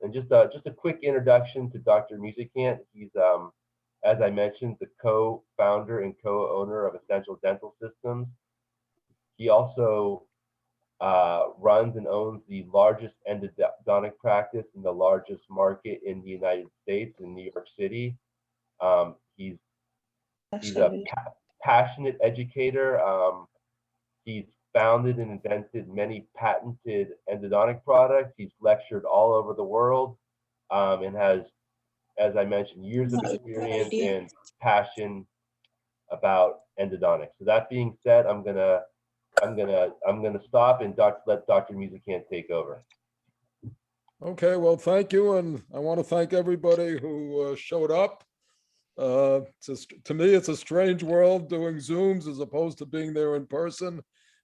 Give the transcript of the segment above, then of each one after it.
And just a quick introduction to Dr. Musicant. He's, as I mentioned, the co-founder and co-owner of Essential Dental Systems. He also runs and owns the largest endodontic practice in the largest market in the United States, in New York City. He's a passionate educator. He's founded and invented many patented endodontic products. He's lectured all over the world, and has, as I mentioned, years of experience and passion about endodontics. So that being said, I'm gonna stop and let Dr. Musicant take over. Okay, well, thank you, and I want to thank everybody who showed up. To me, it's a strange world doing Zooms as opposed to being there in person.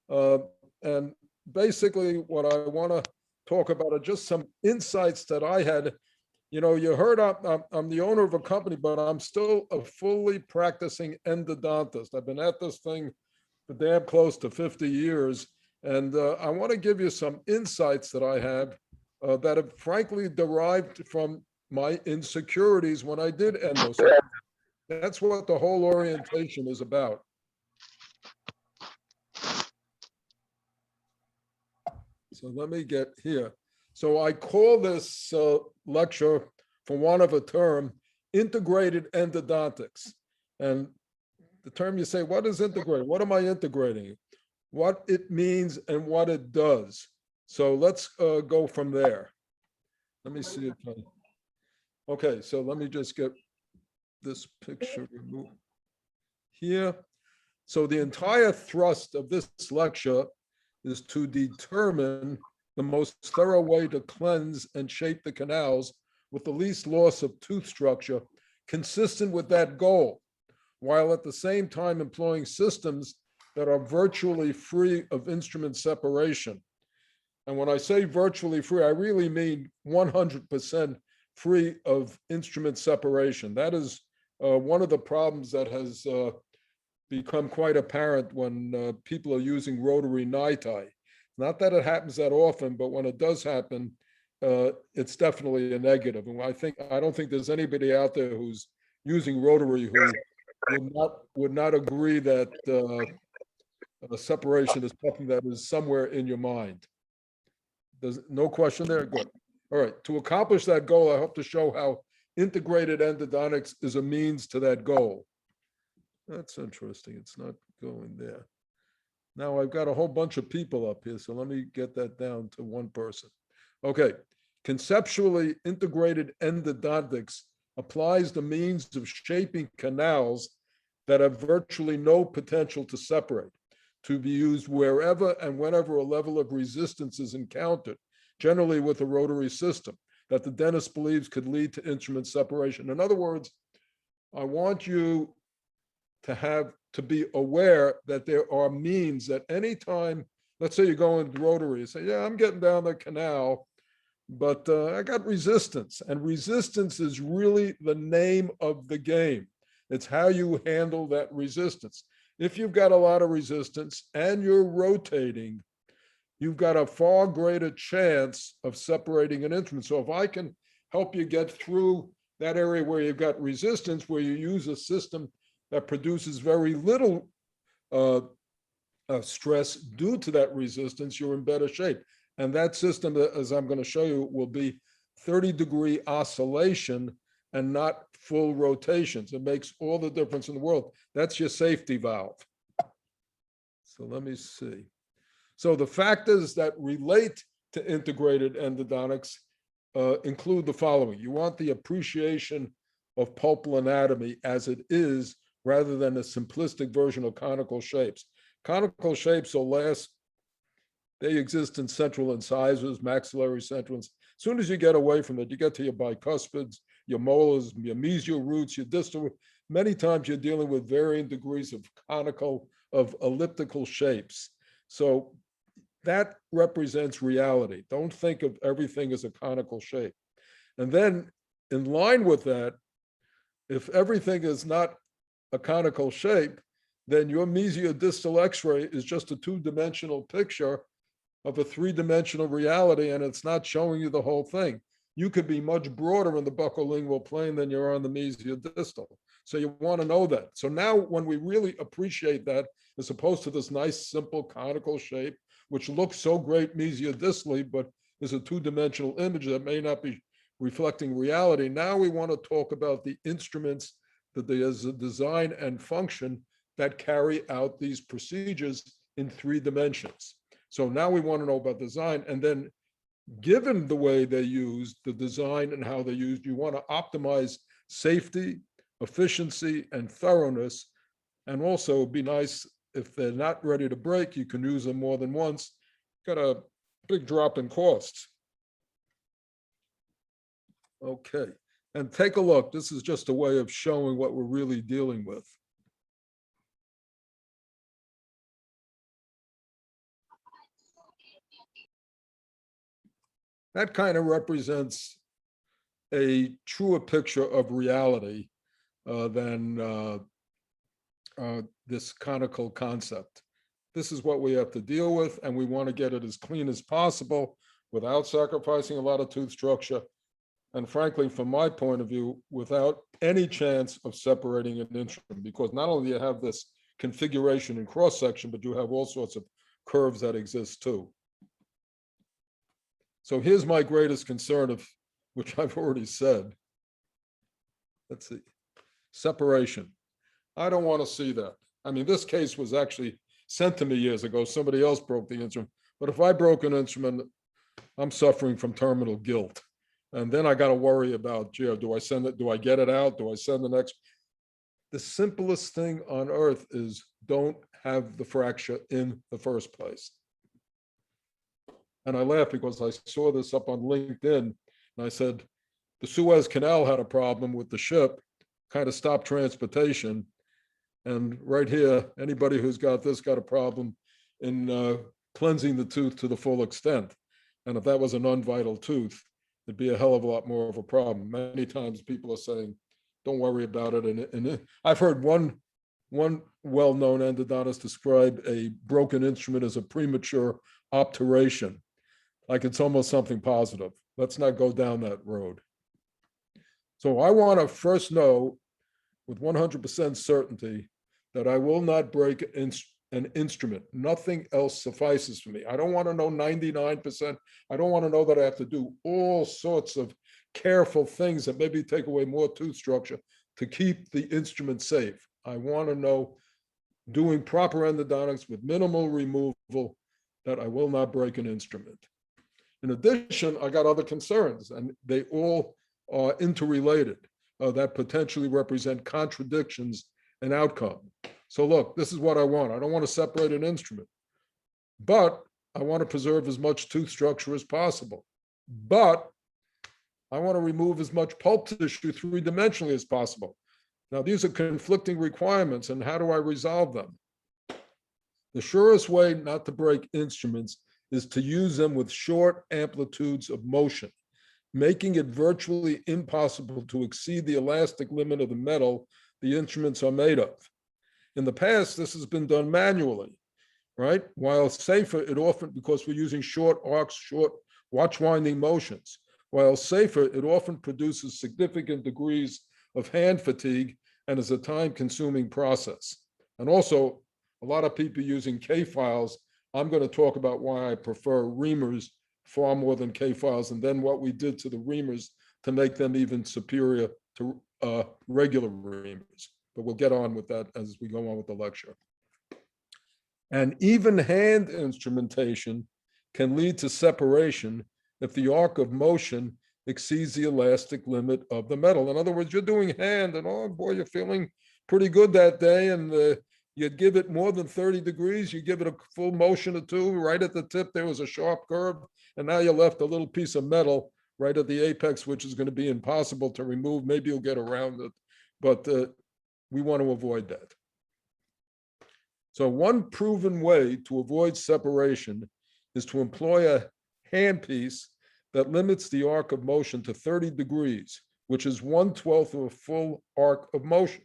And basically, what I want to talk about are just some insights that I had. You know, you heard I'm the owner of a company, but I'm still a fully practicing endodontist. I've been at this thing for damn close to 50 years. And I want to give you some insights that I have that have frankly derived from my insecurities when I did endo. So that's what the whole orientation is about. So let me get here. So I call this lecture, for want of a term, integrated endodontics. And the term, you say, what is integrated? What am I integrating? What it means and what it does. So let's go from there. Let me see if okay, so let me just get this picture removed here. So the entire thrust of this lecture is to determine the most thorough way to cleanse and shape the canals with the least loss of tooth structure, consistent with that goal, while at the same time employing systems that are virtually free of instrument separation. And when I say virtually free, I really mean 100% free of instrument separation. That is one of the problems that has become quite apparent when people are using rotary NiTi. Not that it happens that often, but when it does happen, it's definitely a negative. And I don't think there's anybody out there who's using rotary who would not agree that separation is something that is somewhere in your mind. There's no question there. Good. All right. To accomplish that goal, I hope to show how integrated endodontics is a means to that goal. That's interesting. It's not going there. Now I've got a whole bunch of people up here, so let me get that down to one person. Okay. Conceptually, integrated endodontics applies the means of shaping canals that have virtually no potential to separate, to be used wherever and whenever a level of resistance is encountered, generally with a rotary system, that the dentist believes could lead to instrument separation. In other words, I want you to be aware that there are means that anytime, let's say you go in rotary, you say, yeah, I'm getting down the canal, but I got resistance. And resistance is really the name of the game. It's how you handle that resistance. If you've got a lot of resistance and you're rotating, you've got a far greater chance of separating an instrument. So if I can help you get through that area where you've got resistance, where you use a system that produces very little stress due to that resistance, you're in better shape. And that system, as I'm going to show you, will be 30-degree oscillation and not full rotations. It makes all the difference in the world. That's your safety valve. So let me see. So the factors that relate to integrated endodontics include the following. You want the appreciation of pulpal anatomy as it is, rather than a simplistic version of conical shapes. Conical shapes will last. They exist in central incisors, maxillary central. As soon as you get away from it, you get to your bicuspids, your molars, your mesial roots, your distal. Many times you're dealing with varying degrees of elliptical shapes. So that represents reality. Don't think of everything as a conical shape. And then in line with that, if everything is not a conical shape, then your mesiodistal x-ray is just a two-dimensional picture of a three-dimensional reality, and it's not showing you the whole thing. you could be much broader in the buccolingual plane than you are on the mesiodistal. So you want to know that. So now when we really appreciate that, as opposed to this nice, simple conical shape, which looks so great mesiodistally, but is a two-dimensional image that may not be reflecting reality. Now we want to talk about the instruments that there's a design and function that carry out these procedures in 3 dimensions. So now we want to know about design, and then given the way they used, the design and how they're used, you want to optimize safety, efficiency, and thoroughness. And also it'd be nice if they're not ready to break, you can use them more than once. Got a big drop in costs. Okay, and take a look. This is just a way of showing what we're really dealing with. That kind of represents a truer picture of reality than this conical concept. This is what we have to deal with, and we want to get it as clean as possible without sacrificing a lot of tooth structure. And frankly, from my point of view, without any chance of separating an instrument, because not only do you have this configuration and cross section, but you have all sorts of curves that exist too. So here's my greatest concern, of which I've already said. Let's see, separation. I don't want to see that. I mean, this case was actually sent to me years ago. Somebody else broke the instrument. But if I broke an instrument, I'm suffering from terminal guilt. And then I got to worry about, gee, do I send it? Do I get it out? Do I send the next? The simplest thing on earth is don't have the fracture in the first place. And I laugh because I saw this up on LinkedIn, and I said, the Suez Canal had a problem with the ship, kind of stopped transportation. And right here, anybody who's got this got a problem in cleansing the tooth to the full extent. And if that was a non-vital tooth, it'd be a hell of a lot more of a problem. Many times people are saying, don't worry about it. And I've heard one well-known endodontist describe a broken instrument as a premature obturation, like it's almost something positive. Let's not go down that road. So I want to first know with 100% certainty that I will not break an instrument. Nothing else suffices for me. I don't want to know 99%. I don't want to know that I have to do all sorts of careful things that maybe take away more tooth structure to keep the instrument safe. I want to know, doing proper endodontics with minimal removal, that I will not break an instrument. In addition, I got other concerns, and they all are interrelated that potentially represent contradictions in outcome. So look, this is what I want. I don't want to separate an instrument, but I want to preserve as much tooth structure as possible. But I want to remove as much pulp tissue 3-dimensionally as possible. Now, these are conflicting requirements, and how do I resolve them? The surest way not to break instruments is to use them with short amplitudes of motion, making it virtually impossible to exceed the elastic limit of the metal the instruments are made of. In the past, this has been done manually, right? While safer, it often, because we're using short arcs, short watch winding motions, while safer, it often produces significant degrees of hand fatigue and is a time-consuming process. And also, a lot of people using K-files. I'm going to talk about why I prefer reamers far more than K-files, and then what we did to the reamers to make them even superior to regular reamers. But we'll get on with that as we go on with the lecture. And even hand instrumentation can lead to separation if the arc of motion exceeds the elastic limit of the metal. In other words, you're doing hand, and oh boy, you're feeling pretty good that day, and you'd give it more than 30 degrees, you give it a full motion or two, right at the tip there was a sharp curve, and now you're left a little piece of metal right at the apex, which is going to be impossible to remove. Maybe you'll get around it, but we want to avoid that. So one proven way to avoid separation is to employ a handpiece that limits the arc of motion to 30 degrees, which is 1/12 of a full arc of motion.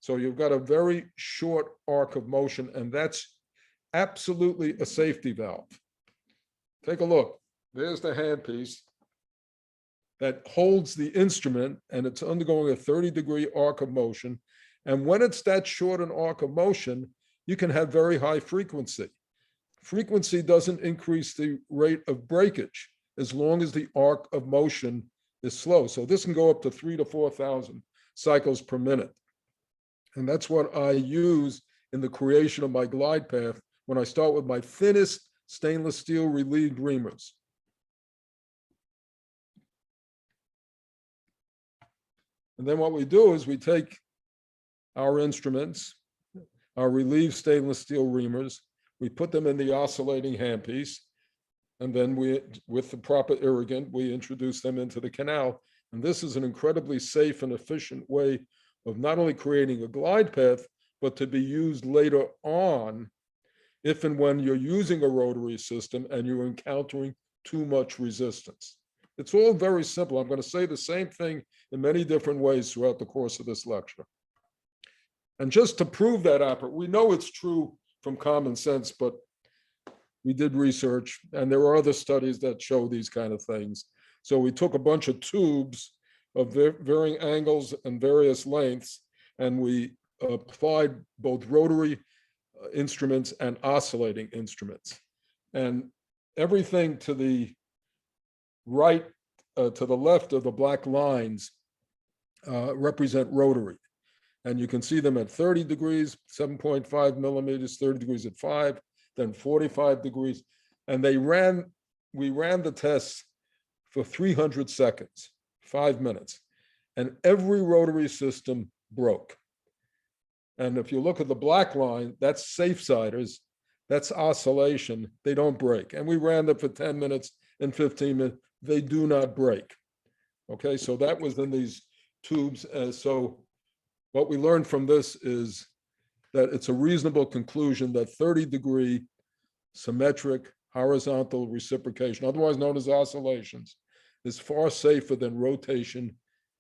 So you've got a very short arc of motion, and that's absolutely a safety valve. Take a look. There's the handpiece. that holds the instrument, and it's undergoing a 30-degree arc of motion. And when it's that short an arc of motion, you can have very high frequency. Frequency doesn't increase the rate of breakage as long as the arc of motion is slow. So this can go up to 3,000 to 4,000 cycles per minute. And that's what I use in the creation of my glide path when I start with my thinnest stainless steel relieved reamers. And then what we do is we take our instruments, our relieved stainless steel reamers, we put them in the oscillating handpiece, and then we, with the proper irrigant, we introduce them into the canal. And this is an incredibly safe and efficient way of not only creating a glide path, but to be used later on if and when you're using a rotary system and you're encountering too much resistance. It's all very simple. I'm going to say the same thing in many different ways throughout the course of this lecture. And just to prove that, we know it's true from common sense, but we did research, and there are other studies that show these kind of things. So we took a bunch of tubes of varying angles and various lengths, and we applied both rotary instruments and oscillating instruments. And everything to the right, to the left of the black lines represent rotary. And you can see them at 30 degrees, 7.5 millimeters, 30 degrees at 5, then 45 degrees. And we ran the tests for 300 seconds, 5 minutes. And every rotary system broke. And if you look at the black line, that's safe-siders, that's oscillation, they don't break. And we ran them for 10 minutes and 15 minutes, they do not break. Okay, so that was in these tubes. So what we learned from this is that it's a reasonable conclusion that 30-degree symmetric horizontal reciprocation, otherwise known as oscillations, is far safer than rotation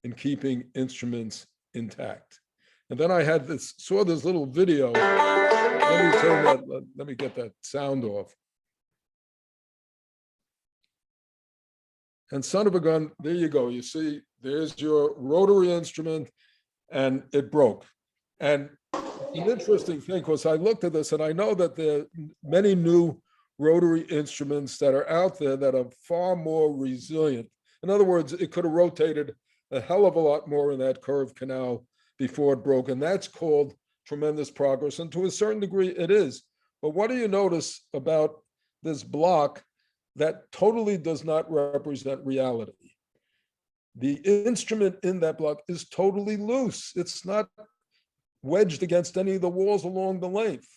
in keeping instruments intact. And then I had saw this little video. Let me get that sound off. And son of a gun, there you go. You see, there's your rotary instrument, and it broke. And an interesting thing was I looked at this, and I know that there are many new rotary instruments that are out there that are far more resilient. In other words, it could have rotated a hell of a lot more in that curved canal before it broke. And that's called tremendous progress. And to a certain degree, it is. But what do you notice about this block that totally does not represent reality? The instrument in that block is totally loose. It's not wedged against any of the walls along the length.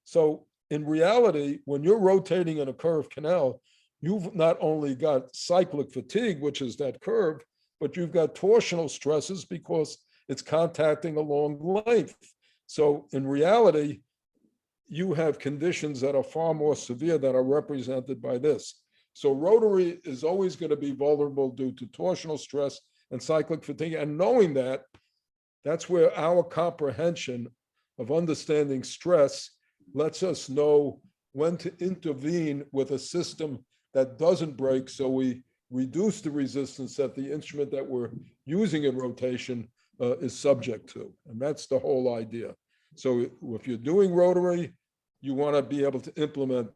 So in reality, when you're rotating in a curved canal, you've not only got cyclic fatigue, which is that curve, but you've got torsional stresses because it's contacting a long length. So in reality, you have conditions that are far more severe that are represented by this. So rotary is always going to be vulnerable due to torsional stress and cyclic fatigue. And knowing that, that's where our comprehension of understanding stress lets us know when to intervene with a system that doesn't break, so we reduce the resistance that the instrument that we're using in rotation is subject to. And that's the whole idea. So if you're doing rotary, you want to be able to implement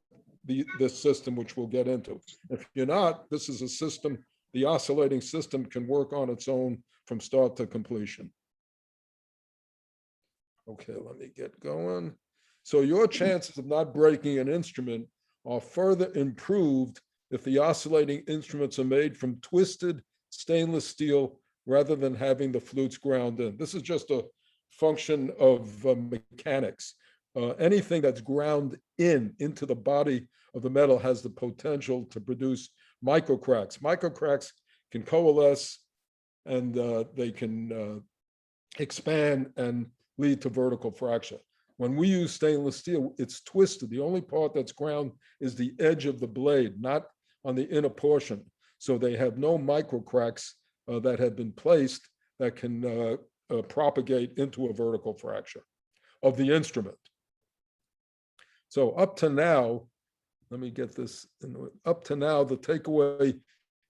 this system, which we'll get into. If you're not, this is a system, the oscillating system can work on its own from start to completion. Okay, let me get going. So your chances of not breaking an instrument are further improved if the oscillating instruments are made from twisted stainless steel rather than having the flutes ground in. This is just a function of mechanics. Anything that's ground into the body of the metal has the potential to produce microcracks. Microcracks can coalesce, and they can expand and lead to vertical fracture. When we use stainless steel, it's twisted. The only part that's ground is the edge of the blade, not on the inner portion. So they have no microcracks that have been placed that can propagate into a vertical fracture of the instrument. So up to now, let me get this, up to now, the takeaway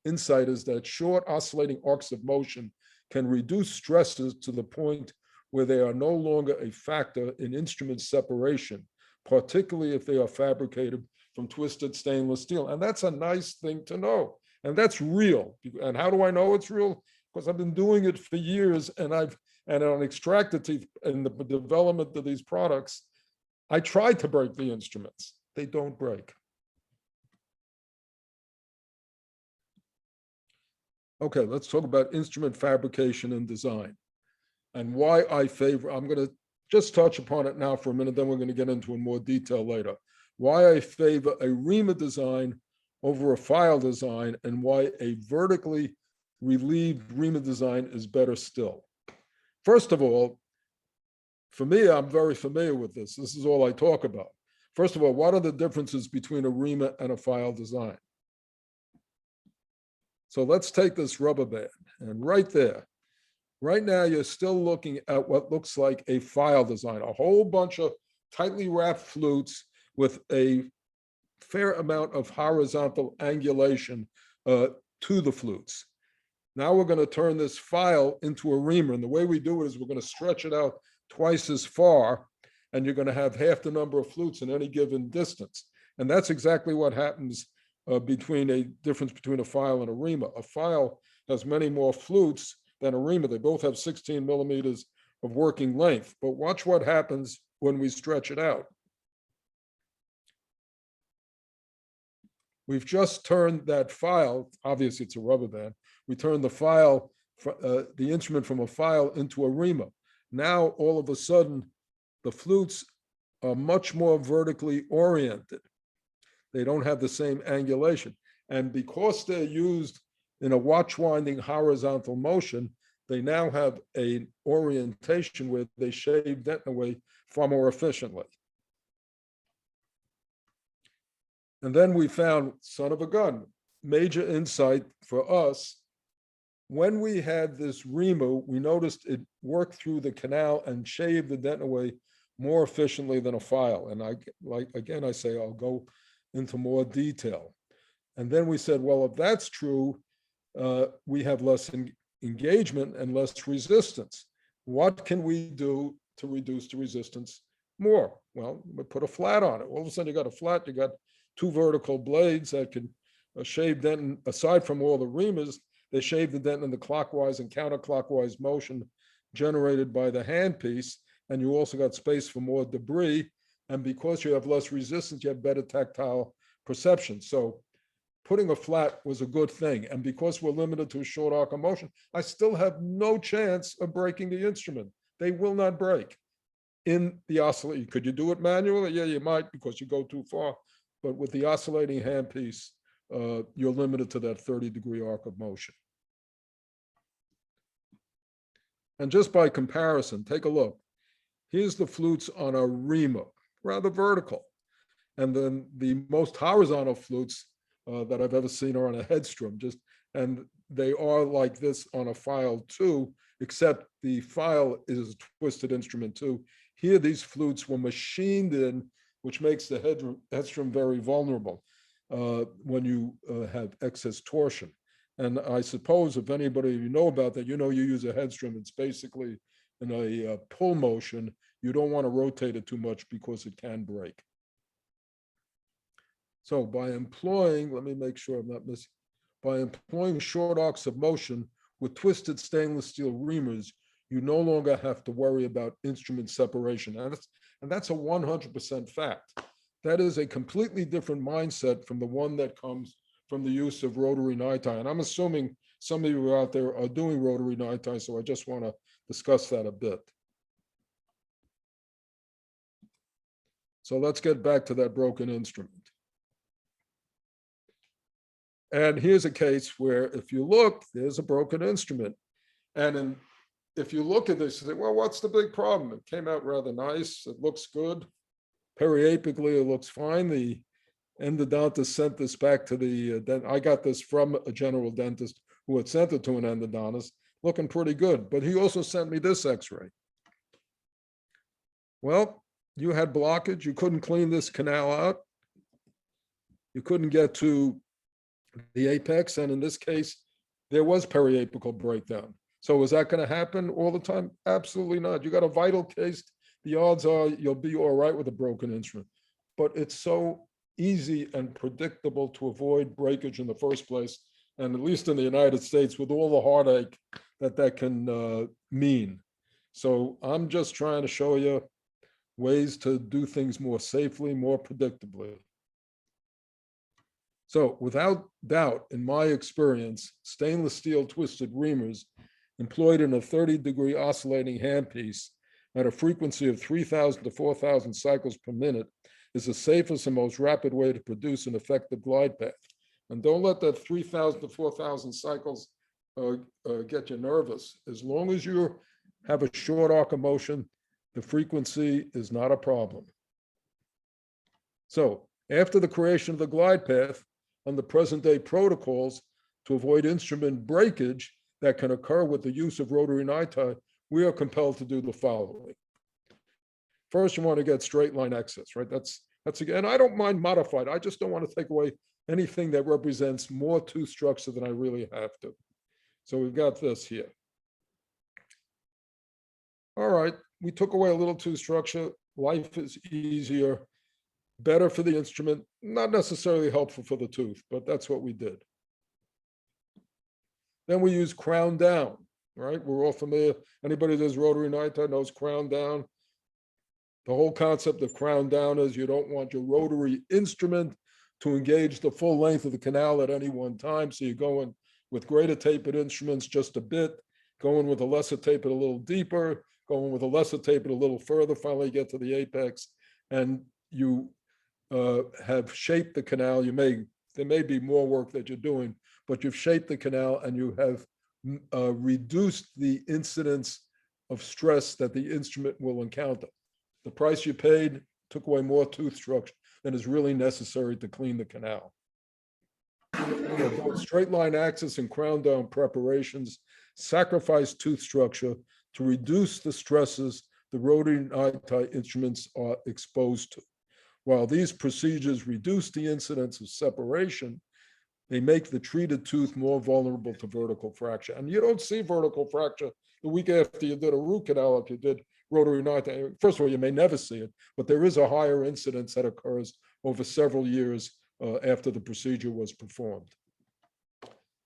insight is that short oscillating arcs of motion can reduce stresses to the point where they are no longer a factor in instrument separation, particularly if they are fabricated from twisted stainless steel. And that's a nice thing to know. And that's real. And how do I know it's real? Because I've been doing it for years, and on extracted teeth in the development of these products, I tried to break the instruments. They don't break. Okay, let's talk about instrument fabrication and design and why I favor, I'm going to just touch upon it now for a minute, then we're going to get into in more detail later. Why I favor a reamer design over a file design, and why a vertically relieved reamer design is better still. First of all, for me, I'm very familiar with this. This is all I talk about. First of all, what are the differences between a reamer and a file design? So let's take this rubber band, and right there, right now, you're still looking at what looks like a file design, a whole bunch of tightly wrapped flutes with a fair amount of horizontal angulation to the flutes. Now we're going to turn this file into a reamer. And the way we do it is we're going to stretch it out twice as far, and you're going to have half the number of flutes in any given distance. And that's exactly what happens between a difference between a file and a reamer. A file has many more flutes than a reamer. They both have 16 millimeters of working length. But watch what happens when we stretch it out. We've just turned that file, obviously it's a rubber band, we turned the file, the instrument from a file into a reamer. Now, all of a sudden, the flutes are much more vertically oriented. They don't have the same angulation. And because they're used in a watch winding horizontal motion, they now have an orientation where they shave dentin away far more efficiently. And then we found, son of a gun, major insight for us. When we had this reamer, we noticed it worked through the canal and shaved the dentin away more efficiently than a file. And I say, I'll go into more detail. And then we said, well, if that's true, we have less engagement and less resistance. What can we do to reduce the resistance more? Well, we put a flat on it. All of a sudden, you got a flat, you got two vertical blades that can shave dentin. Aside from all the reamers, they shave the dentin in the clockwise and counterclockwise motion generated by the handpiece. And you also got space for more debris. And because you have less resistance, you have better tactile perception. So putting a flat was a good thing. And because we're limited to a short arc of motion, I still have no chance of breaking the instrument. They will not break in the oscillator. Could you do it manually? Yeah, you might, because you go too far. But with the oscillating handpiece, you're limited to that 30-degree arc of motion. And just by comparison, take a look. Here's the flutes on a reamer, rather vertical. And then the most horizontal flutes that I've ever seen are on a headstrom, and they are like this on a file too, except the file is a twisted instrument too. Here, these flutes were machined in, which makes the headstrom very vulnerable when you have excess torsion. And I suppose if anybody you know about that, you use a headstrom, it's basically in a pull motion. You don't want to rotate it too much because it can break. So by employing, let me make sure I'm not missing, by employing short arcs of motion with twisted stainless steel reamers, you no longer have to worry about instrument separation. And that's a 100% fact. That is a completely different mindset from the one that comes from the use of rotary niti. And I'm assuming some of you out there are doing rotary niti, so I just want to discuss that a bit. So let's get back to that broken instrument. And here's a case where if you look, there's a broken instrument. And if you look at this, you say, well, what's the big problem? It came out rather nice. It looks good. Periapically, it looks fine. The endodontist sent this back to the, I got this from a general dentist who had sent it to an endodontist, looking pretty good. But he also sent me this x-ray. Well, you had blockage. You couldn't clean this canal out. You couldn't get to the apex, and in this case, there was periapical breakdown. So is that going to happen all the time? Absolutely not. You got a vital case, the odds are you'll be all right with a broken instrument. But it's so easy and predictable to avoid breakage in the first place, and at least in the United States, with all the heartache that can mean. So I'm just trying to show you ways to do things more safely, more predictably. So without doubt, in my experience, stainless steel twisted reamers employed in a 30-degree oscillating handpiece at a frequency of 3,000 to 4,000 cycles per minute is the safest and most rapid way to produce an effective glide path. And don't let that 3,000 to 4,000 cycles get you nervous. As long as you have a short arc of motion, the frequency is not a problem. So after the creation of the glide path, on the present day protocols to avoid instrument breakage that can occur with the use of rotary NiTi, we are compelled to do the following. First, you want to get straight line access, right? That's again, I don't mind modified. I just don't want to take away anything that represents more tooth structure than I really have to. So we've got this here. All right, we took away a little tooth structure. Life is easier, better for the instrument, not necessarily helpful for the tooth, but that's what we did. Then we use crown down, right? We're all familiar. Anybody that does rotary NiTi knows crown down. The whole concept of crown down is you don't want your rotary instrument to engage the full length of the canal at any one time. So you're going with greater tapered instruments just a bit, going with a lesser tapered a little deeper, going with a lesser tapered a little further, finally get to the apex, and you have shaped the canal. There may be more work that you're doing, but you've shaped the canal and you have reduced the incidence of stress that the instrument will encounter. The price you paid took away more tooth structure than is really necessary to clean the canal. Both straight line access and crown down preparations sacrifice tooth structure to reduce the stresses the rotary NiTi instruments are exposed to. While these procedures reduce the incidence of separation, they make the treated tooth more vulnerable to vertical fracture. And you don't see vertical fracture the week after you did a root canal if you did rotary NiTi. First of all, you may never see it, but there is a higher incidence that occurs over several years after the procedure was performed.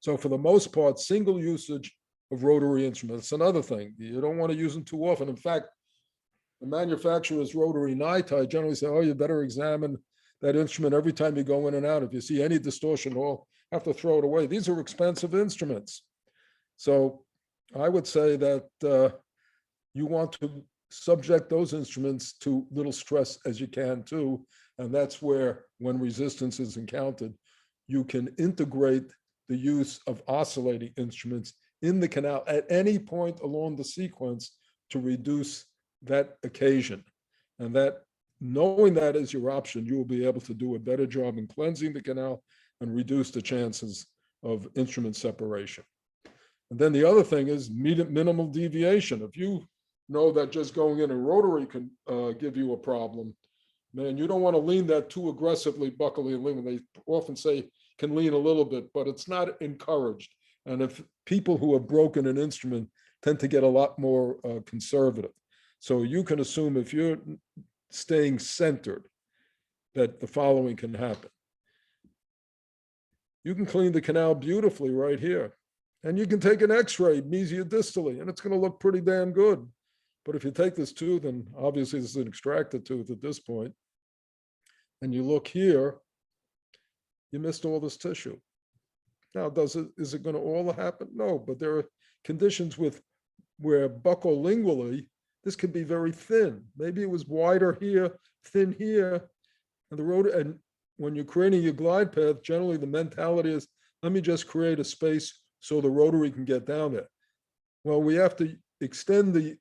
So for the most part, single usage of rotary instruments. That's another thing. You don't want to use them too often. In fact, the manufacturer's rotary NiTi generally say, oh, you better examine that instrument every time you go in and out. If you see any distortion, well, have to throw it away. These are expensive instruments. So I would say that you want to subject those instruments to little stress as you can too. And that's where, when resistance is encountered, you can integrate the use of oscillating instruments in the canal at any point along the sequence to reduce that occasion. And that, knowing that is your option, you will be able to do a better job in cleansing the canal and reduce the chances of instrument separation. And then the other thing is minimal deviation. If you know that just going in a rotary can give you a problem, man, you don't want to lean that too aggressively, buccally and lean. They often say can lean a little bit, but it's not encouraged. And if people who have broken an instrument tend to get a lot more conservative. So you can assume if you're staying centered, that the following can happen. You can clean the canal beautifully right here. And you can take an x-ray mesiodistally, and it's going to look pretty damn good. But if you take this tooth, and obviously this is an extracted tooth at this point, and you look here, you missed all this tissue. Now, is it going to all happen? No, but there are conditions where buccolingually, this could be very thin. Maybe it was wider here, thin here, and when you're creating your glide path, generally the mentality is, let me just create a space so the rotary can get down there. Well, we have to extend the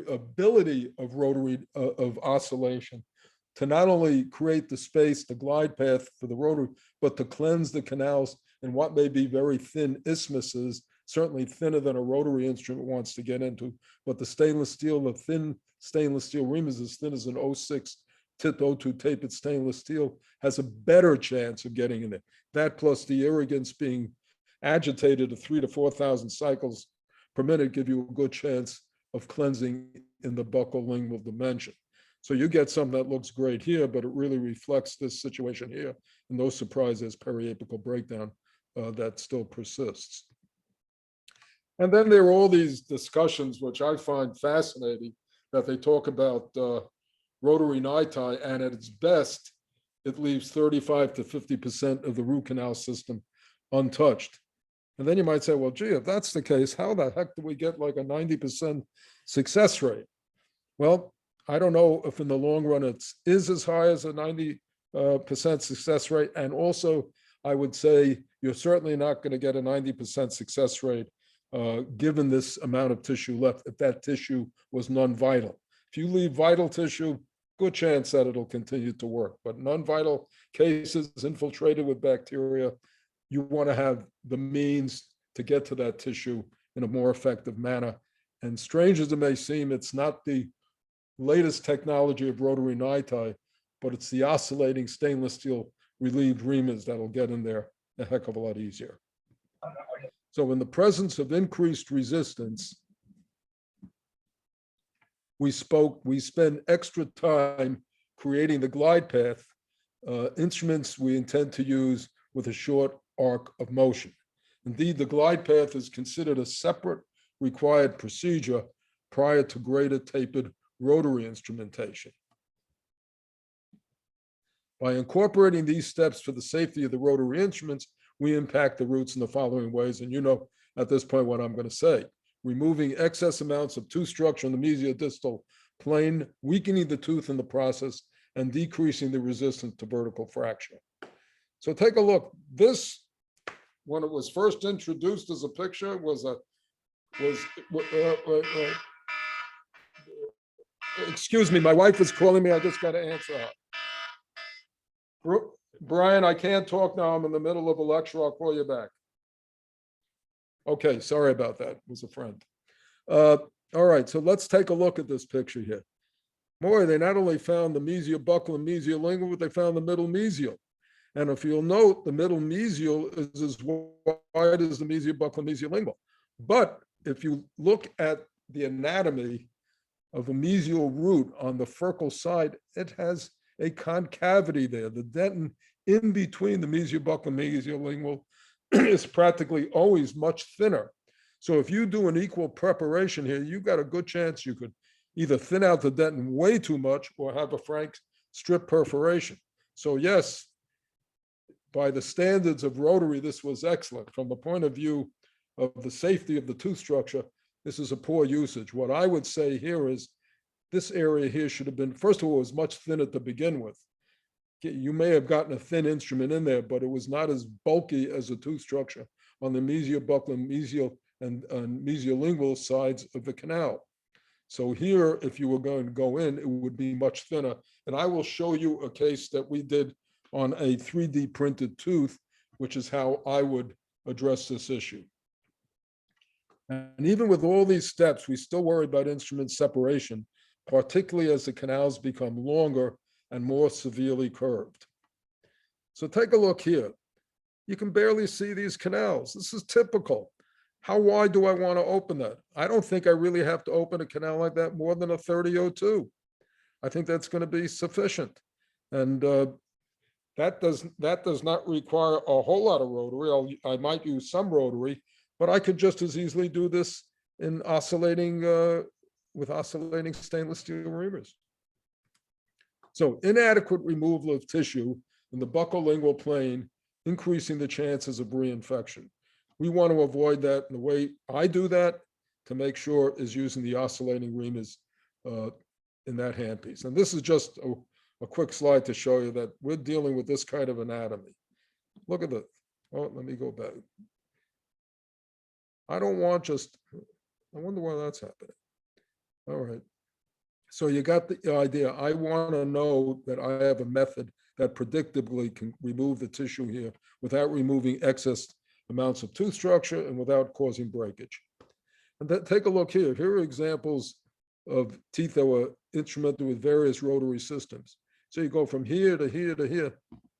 ability of rotary of oscillation to not only create the space, the glide path for the rotary, but to cleanse the canals in what may be very thin isthmuses, certainly thinner than a rotary instrument wants to get into. But the stainless steel, the thin stainless steel ream is as thin as an 0.6 tipped O2 tapered stainless steel has a better chance of getting in there. That plus the irrigants being agitated at 3,000 to 4,000 cycles per minute give you a good chance of cleansing in the buccolingual dimension. So you get something that looks great here, but it really reflects this situation here. And no surprise, there's periapical breakdown that still persists. And then there are all these discussions, which I find fascinating, that they talk about rotary niti, and at its best, it leaves 35 to 50% of the root canal system untouched. And then you might say, well, gee, if that's the case, how the heck do we get like a 90% success rate? Well, I don't know if in the long run it is as high as a 90% success rate. And also, I would say you're certainly not going to get a 90% success rate given this amount of tissue left, if that tissue was non-vital. If you leave vital tissue, good chance that it'll continue to work. But non-vital cases infiltrated with bacteria, you want to have the means to get to that tissue in a more effective manner. And strange as it may seem, it's not the latest technology of rotary niti, but it's the oscillating stainless steel relieved reamers that'll get in there a heck of a lot easier. So in the presence of increased resistance, we spend extra time creating the glide path, instruments we intend to use with a short arc of motion. Indeed, the glide path is considered a separate required procedure prior to greater tapered rotary instrumentation. By incorporating these steps for the safety of the rotary instruments, we impact the roots in the following ways. And you know at this point what I'm going to say. Removing excess amounts of tooth structure in the mesiodistal plane, weakening the tooth in the process, and decreasing the resistance to vertical fracture. So take a look. This, when it was first introduced as a picture, excuse me, my wife is calling me. I just got to answer her. Brian, I can't talk now. I'm in the middle of a lecture. I'll call you back. Okay, sorry about that. It was a friend. All right, so let's take a look at this picture here. Boy, they not only found the mesiobuccal and mesiolingual, but they found the middle mesial. And if you'll note, the middle mesial is as wide as the mesiobuccal and mesiolingual. But if you look at the anatomy of a mesial root on the furcal side, it has a concavity there. The dentin in between the mesiobuccal and mesiolingual is practically always much thinner. So if you do an equal preparation here, you've got a good chance you could either thin out the dentin way too much or have a frank strip perforation. So yes, by the standards of rotary, this was excellent. From the point of view of the safety of the tooth structure, this is a poor usage. What I would say here is this area here should have been, first of all, it was much thinner to begin with. You may have gotten a thin instrument in there, but it was not as bulky as a tooth structure on the mesiobuccal and mesial and mesiolingual sides of the canal. So here, if you were going to go in, it would be much thinner. And I will show you a case that we did on a 3D printed tooth, which is how I would address this issue. And even with all these steps, we still worry about instrument separation, particularly as the canals become longer and more severely curved. So take a look here. You can barely see these canals. This is typical. How wide do I want to open that? I don't think I really have to open a canal like that more than a 30-02. I think that's going to be sufficient. And that does not require a whole lot of rotary. I might use some rotary, but I could just as easily do this in oscillating with oscillating stainless steel reamers. So inadequate removal of tissue in the buccolingual plane, increasing the chances of reinfection. We want to avoid that. And the way I do that to make sure is using the oscillating reamers in that handpiece. And this is just a quick slide to show you that we're dealing with this kind of anatomy. Look at the, oh, let me go back. I don't want just, I wonder why that's happening. All right. So you got the idea. I want to know that I have a method that predictably can remove the tissue here without removing excess amounts of tooth structure and without causing breakage. And then take a look here. Here are examples of teeth that were instrumented with various rotary systems. So you go from here to here to here,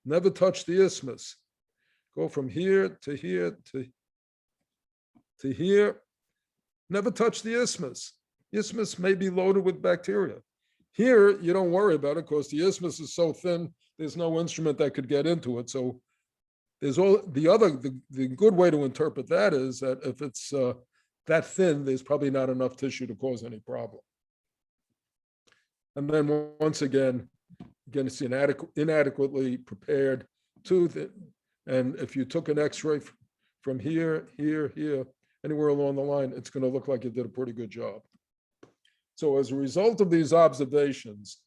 never touch the isthmus. Go from here to here to here, never touch the isthmus. Isthmus may be loaded with bacteria. Here, you don't worry about it because the isthmus is so thin, there's no instrument that could get into it. So there's all the good way to interpret that is that if it's that thin, there's probably not enough tissue to cause any problem. And then once again, it's inadequately prepared tooth. And if you took an x-ray from here, here, anywhere along the line, it's going to look like you did a pretty good job. So as a result of these observations,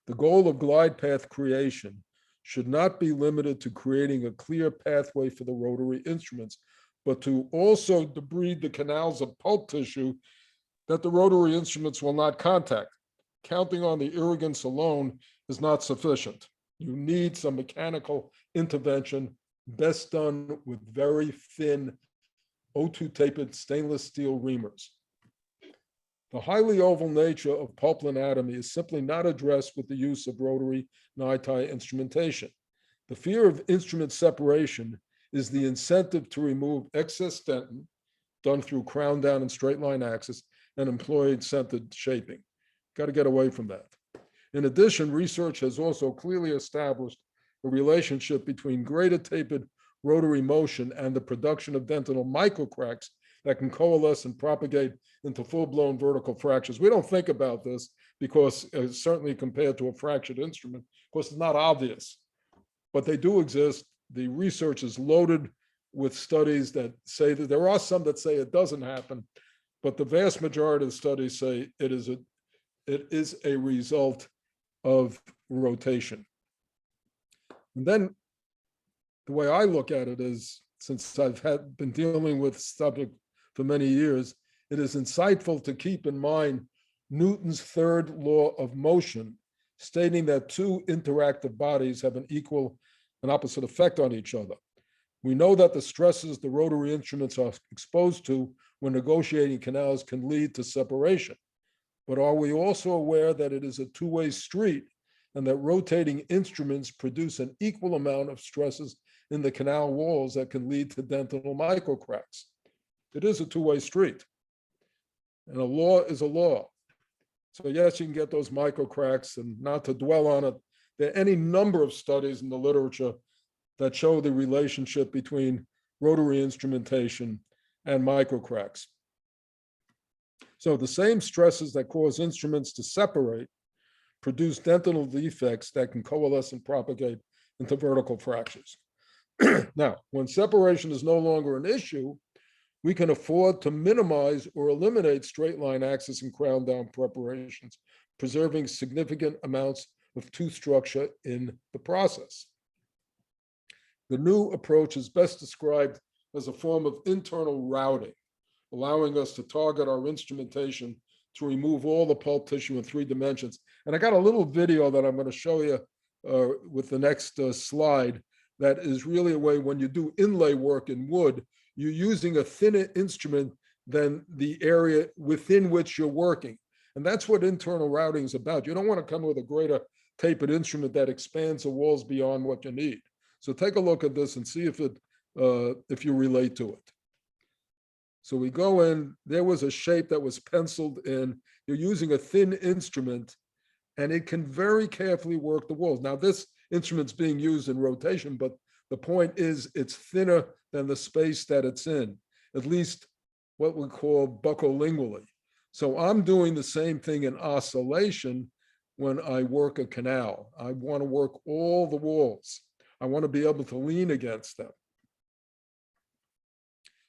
the goal of glide path creation should not be limited to creating a clear pathway for the rotary instruments, but to also debride the canals of pulp tissue that the rotary instruments will not contact. Counting on the irrigants alone is not sufficient. You need some mechanical intervention, best done with very thin O2 tapered stainless steel reamers. The highly oval nature of pulp anatomy is simply not addressed with the use of rotary NiTi instrumentation. The fear of instrument separation is the incentive to remove excess dentin, done through crown down and straight line axis, and employed centered shaping. Got to get away from that. In addition, research has also clearly established a relationship between greater tapered rotary motion and the production of dentinal microcracks that can coalesce and propagate into full-blown vertical fractures. We don't think about this because certainly compared to a fractured instrument, of course, it's not obvious, but they do exist. The research is loaded with studies that say that there are some that say it doesn't happen, but the vast majority of studies say it is a result of rotation. And then the way I look at it is, since I've been dealing with subject for many years, it is insightful to keep in mind Newton's third law of motion, stating that two interactive bodies have an equal and opposite effect on each other. We know that the stresses the rotary instruments are exposed to when negotiating canals can lead to separation. But are we also aware that it is a two-way street and that rotating instruments produce an equal amount of stresses in the canal walls that can lead to dentinal microcracks? It is a two-way street. And a law is a law. So yes, you can get those microcracks, and not to dwell on it, there are any number of studies in the literature that show the relationship between rotary instrumentation and microcracks. So the same stresses that cause instruments to separate produce dentinal defects that can coalesce and propagate into vertical fractures. Now, when separation is no longer an issue, we can afford to minimize or eliminate straight line axis and crown down preparations, preserving significant amounts of tooth structure in the process. The new approach is best described as a form of internal routing, allowing us to target our instrumentation to remove all the pulp tissue in 3 dimensions. And I got a little video that I'm going to show you with the next slide. That is really a way, when you do inlay work in wood, you're using a thinner instrument than the area within which you're working. And that's what internal routing is about. You don't want to come with a greater tapered instrument that expands the walls beyond what you need. So take a look at this and see if you relate to it. So we go in, there was a shape that was penciled in. You're using a thin instrument, and it can very carefully work the walls. Now, this instrument's being used in rotation, but the point is it's thinner than the space that it's in, at least what we call buccolingually. So I'm doing the same thing in oscillation when I work a canal. I want to work all the walls. I want to be able to lean against them.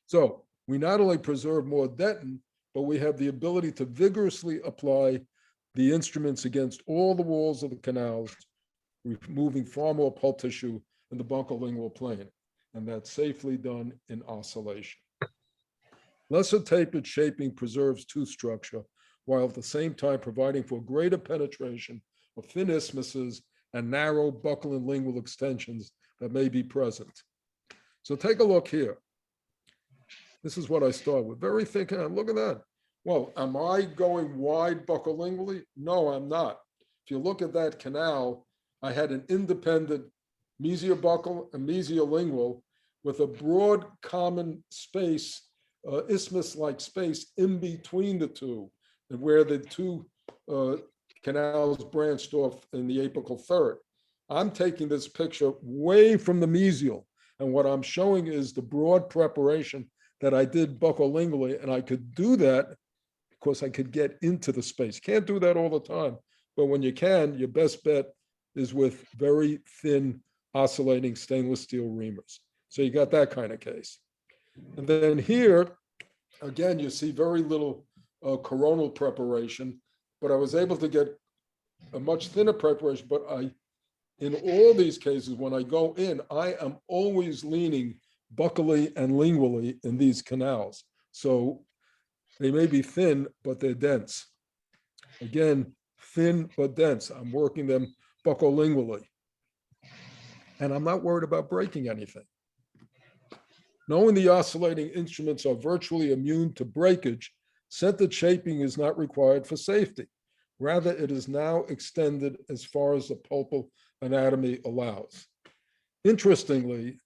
So we not only preserve more dentin, but we have the ability to vigorously apply the instruments against all the walls of the canals, removing far more pulp tissue in the buccolingual plane, and that's safely done in oscillation. Lesser tapered shaping preserves tooth structure, while at the same time providing for greater penetration of thin isthmuses and narrow buccal and lingual extensions that may be present. So take a look here. This is what I start with. Very thick, look at that. Well, am I going wide buccolingually? No, I'm not. If you look at that canal, I had an independent mesiobuccal and mesiolingual with a broad common space, isthmus-like space in between the two, and where the two canals branched off in the apical third. I'm taking this picture way from the mesial, and what I'm showing is the broad preparation that I did buccolingually, and I could do that because I could get into the space. Can't do that all the time, but when you can, your best bet is with very thin oscillating stainless steel reamers. So you got that kind of case. And then here, again, you see very little coronal preparation, but I was able to get a much thinner preparation. But in all these cases, when I go in, I am always leaning buccally and lingually in these canals. So they may be thin, but they're dense. Again, thin but dense. I'm working them buccolingually. And I'm not worried about breaking anything. Knowing the oscillating instruments are virtually immune to breakage, centered shaping is not required for safety. Rather, it is now extended as far as the pulpal anatomy allows. Interestingly,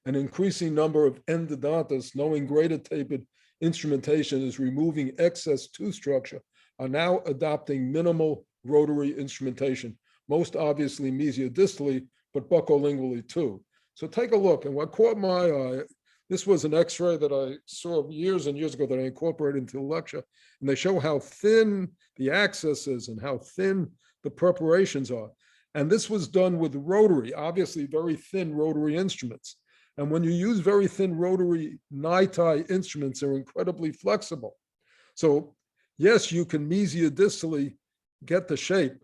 an increasing number of endodontists, knowing greater tapered instrumentation is removing excess tooth structure, are now adopting minimal rotary instrumentation, most obviously mesiodistally, but buccolingually too. So take a look, and what caught my eye, this was an X-ray that I saw years and years ago that I incorporated into the lecture, and they show how thin the access is and how thin the preparations are. And this was done with rotary, obviously very thin rotary instruments. And when you use very thin rotary NiTi instruments, they're incredibly flexible. So yes, you can mesiodistally get the shape,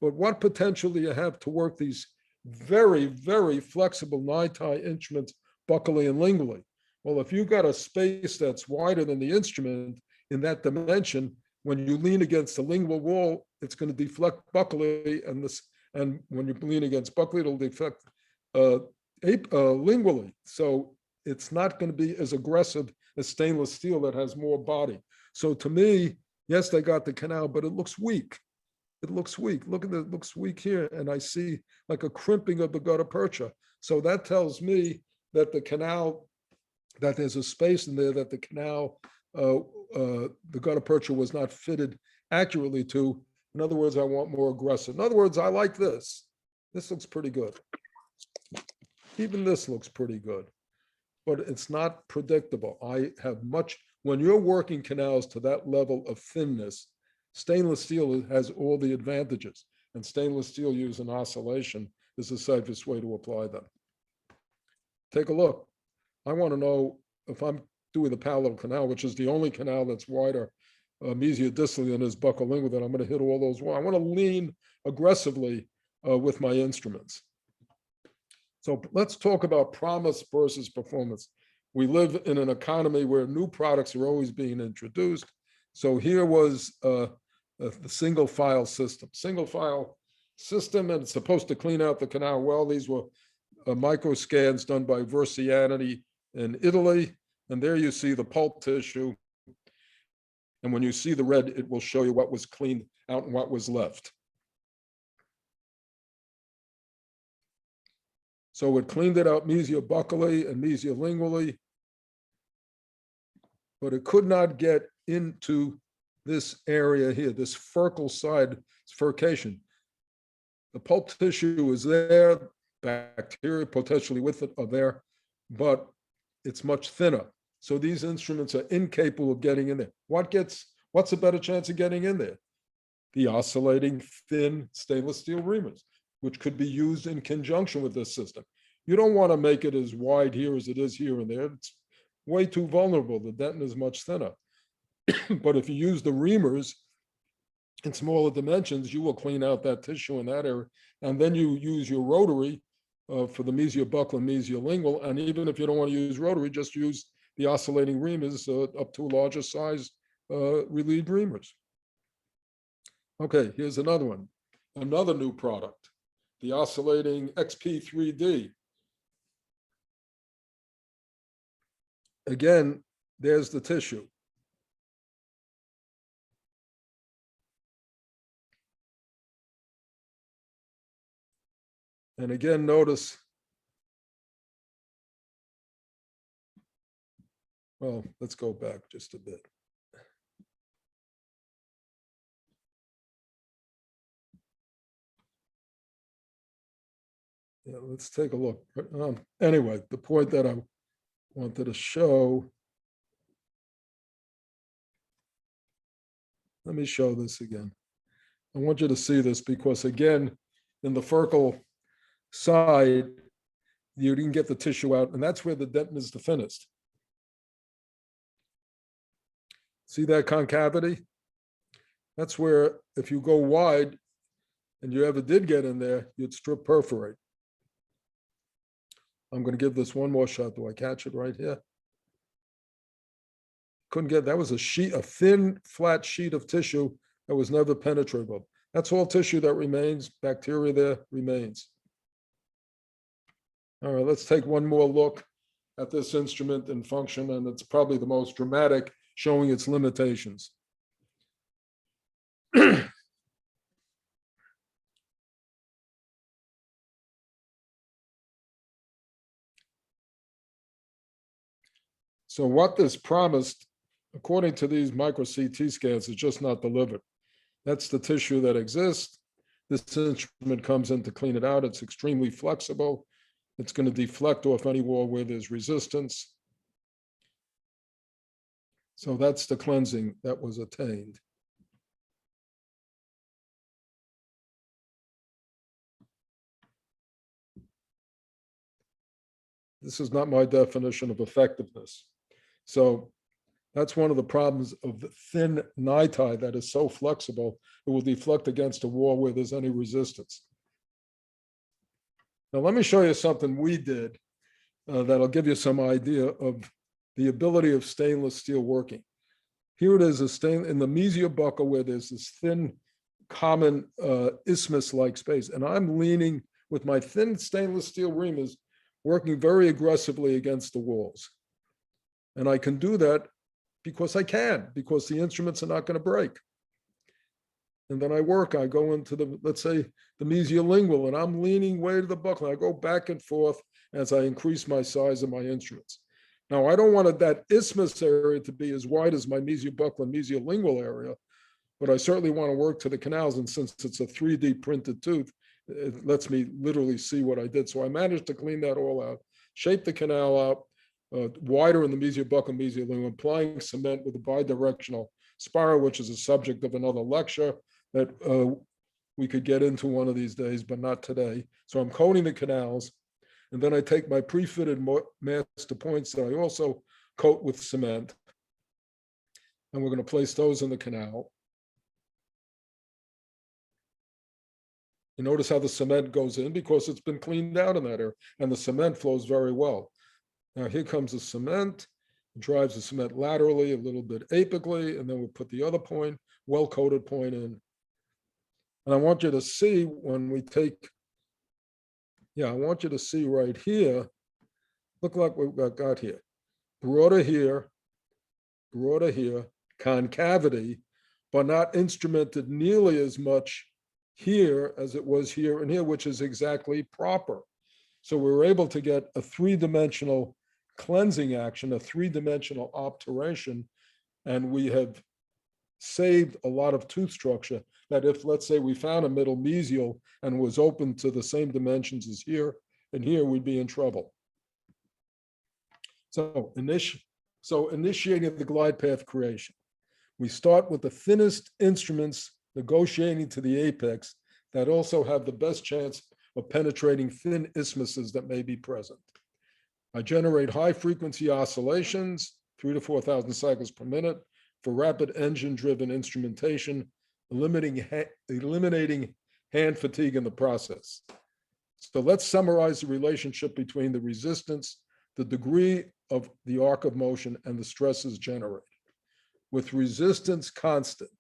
but what potential do you have to work these very, very flexible NiTi instruments buccally and lingually? Well, if you've got a space that's wider than the instrument in that dimension, when you lean against the lingual wall, it's going to deflect buccally, and when you lean against buccally, it'll deflect lingually. So it's not going to be as aggressive as stainless steel that has more body. So to me, yes, they got the canal, but it looks weak. It looks weak. Look at it, it looks weak here. And I see like a crimping of the gutta percha. So that tells me that the canal, that there's a space in there that the canal, the gutta percha was not fitted accurately to. In other words, I want more aggressive. In other words, I like this. This looks pretty good. Even this looks pretty good, but it's not predictable. I have much, when you're working canals to that level of thinness, stainless steel has all the advantages, and stainless steel used in oscillation is the safest way to apply them. Take a look. I want to know if I'm doing the palatal canal, which is the only canal that's wider mesiodistally than is buccolingual, then I'm going to hit all those. I want to lean aggressively with my instruments. So let's talk about promise versus performance. We live in an economy where new products are always being introduced. So here was the single file system. Single file system, and it's supposed to clean out the canal well. These were micro scans done by Versianity in Italy. And there you see the pulp tissue. And when you see the red, it will show you what was cleaned out and what was left. So it cleaned it out mesiobuccally and mesiolingually, but it could not get into this area here, this furcal side furcation. The pulp tissue is there, bacteria potentially with it are there, but it's much thinner. So these instruments are incapable of getting in there. What's a better chance of getting in there? The oscillating thin stainless steel reamers, which could be used in conjunction with this system. You don't want to make it as wide here as it is here and there. It's way too vulnerable. The dentin is much thinner. But if you use the reamers in smaller dimensions, you will clean out that tissue in that area. And then you use your rotary for the mesiobuccal and mesiolingual. And even if you don't want to use rotary, just use the oscillating reamers up to a larger size relieved reamers. Okay, here's another one. Another new product, the oscillating XP3D. Again, there's the tissue. And again, notice, well, let's go back just a bit. Yeah, let's take a look. Anyway, the point that I wanted to show, let me show this again. I want you to see this because again, in the furcal side, you didn't get the tissue out, and that's where the dentin is the thinnest. See that concavity? That's where if you go wide and you ever did get in there, you'd strip perforate. I'm going to give this one more shot. Do I catch it right here? Couldn't get, that was a sheet, a thin, flat sheet of tissue that was never penetrable. That's all tissue that remains. Bacteria there remains. All right, let's take one more look at this instrument and function, and it's probably the most dramatic, showing its limitations. So what this promised, according to these micro CT scans, is just not delivered. That's the tissue that exists. This instrument comes in to clean it out. It's extremely flexible. It's going to deflect off any wall where there's resistance. So that's the cleansing that was attained. This is not my definition of effectiveness. So that's one of the problems of the thin niti that is so flexible, it will deflect against a wall where there's any resistance. Now, let me show you something we did that'll give you some idea of the ability of stainless steel working. Here it is, in the mesial buccal where there's this thin, common isthmus-like space. And I'm leaning with my thin stainless steel reamers, working very aggressively against the walls. And I can do that because I can, because the instruments are not going to break. And then I go into the, let's say, the mesiolingual, and I'm leaning way to the buccal. I go back and forth as I increase my size of my instruments. Now, I don't want that isthmus area to be as wide as my mesiobuccal and mesiolingual area, but I certainly want to work to the canals. And since it's a 3D printed tooth, it lets me literally see what I did. So I managed to clean that all out, shape the canal out, wider in the mesiobuccal and mesiolingual, applying cement with a bidirectional spiral, which is a subject of another lecture that we could get into one of these days, but not today. So I'm coating the canals, and then I take my pre-fitted master points that I also coat with cement, and we're going to place those in the canal. You notice how the cement goes in because it's been cleaned out in that area, and the cement flows very well. Now here comes the cement, drives the cement laterally, a little bit apically, and then we'll put the other point, well-coated point in. And I want you to see when we take, I want you to see right here, look like we've got here, broader here, concavity, but not instrumented nearly as much here as it was here and here, which is exactly proper. So we were able to get a three-dimensional cleansing action, a three-dimensional obturation, and we have saved a lot of tooth structure that if, let's say, we found a middle mesial and was open to the same dimensions as here and here, we'd be in trouble. So initiating the glide path creation. We start with the thinnest instruments negotiating to the apex that also have the best chance of penetrating thin isthmuses that may be present. I generate high frequency oscillations, 3,000 to 4,000 cycles per minute, for rapid engine-driven instrumentation, eliminating hand fatigue in the process. So let's summarize the relationship between the resistance, the degree of the arc of motion, and the stresses generated. With resistance constant,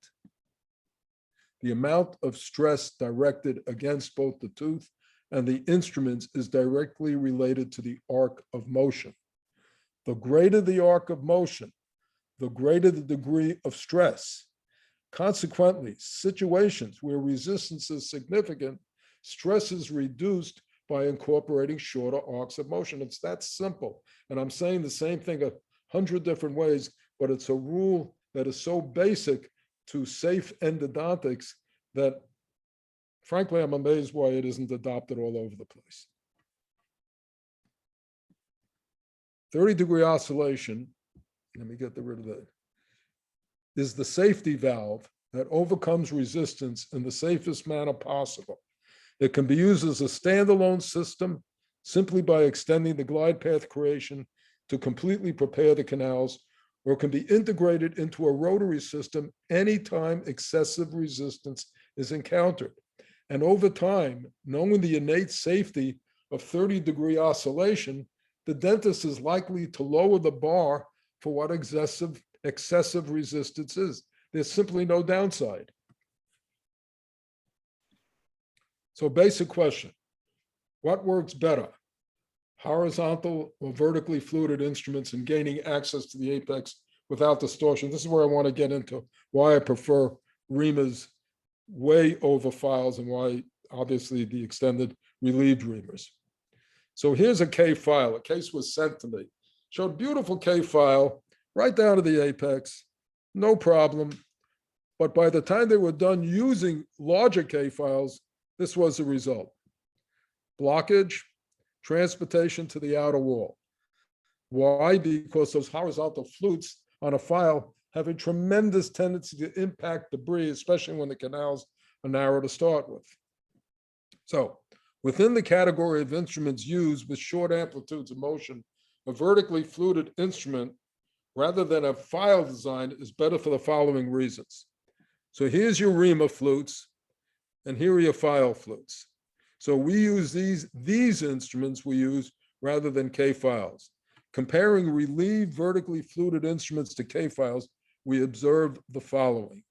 the amount of stress directed against both the tooth and the instruments is directly related to the arc of motion. The greater the arc of motion, the greater the degree of stress. Consequently, situations where resistance is significant, stress is reduced by incorporating shorter arcs of motion. It's that simple. And I'm saying the same thing 100 different ways, but it's a rule that is so basic to safe endodontics that, frankly, I'm amazed why it isn't adopted all over the place. 30-degree oscillation, let me get rid of that, is the safety valve that overcomes resistance in the safest manner possible. It can be used as a standalone system simply by extending the glide path creation to completely prepare the canals, or can be integrated into a rotary system anytime excessive resistance is encountered. And over time, knowing the innate safety of 30-degree oscillation, the dentist is likely to lower the bar for what excessive resistance is. There's simply no downside. So basic question, what works better? Horizontal or vertically fluted instruments and gaining access to the apex without distortion. This is where I want to get into why I prefer reamers way over files and why obviously the extended relieved reamers. So here's a K file. A case was sent to me. Showed beautiful K file right down to the apex, no problem. But by the time they were done using larger K files, this was the result. Blockage, transportation to the outer wall. Why? Because those horizontal flutes on a file have a tremendous tendency to impact debris, especially when the canals are narrow to start with. So within the category of instruments used with short amplitudes of motion, a vertically fluted instrument rather than a file design is better for the following reasons. So here's your reamer flutes, and here are your file flutes. So we use these instruments we use rather than K files. Comparing relieved vertically fluted instruments to K files, we observe the following.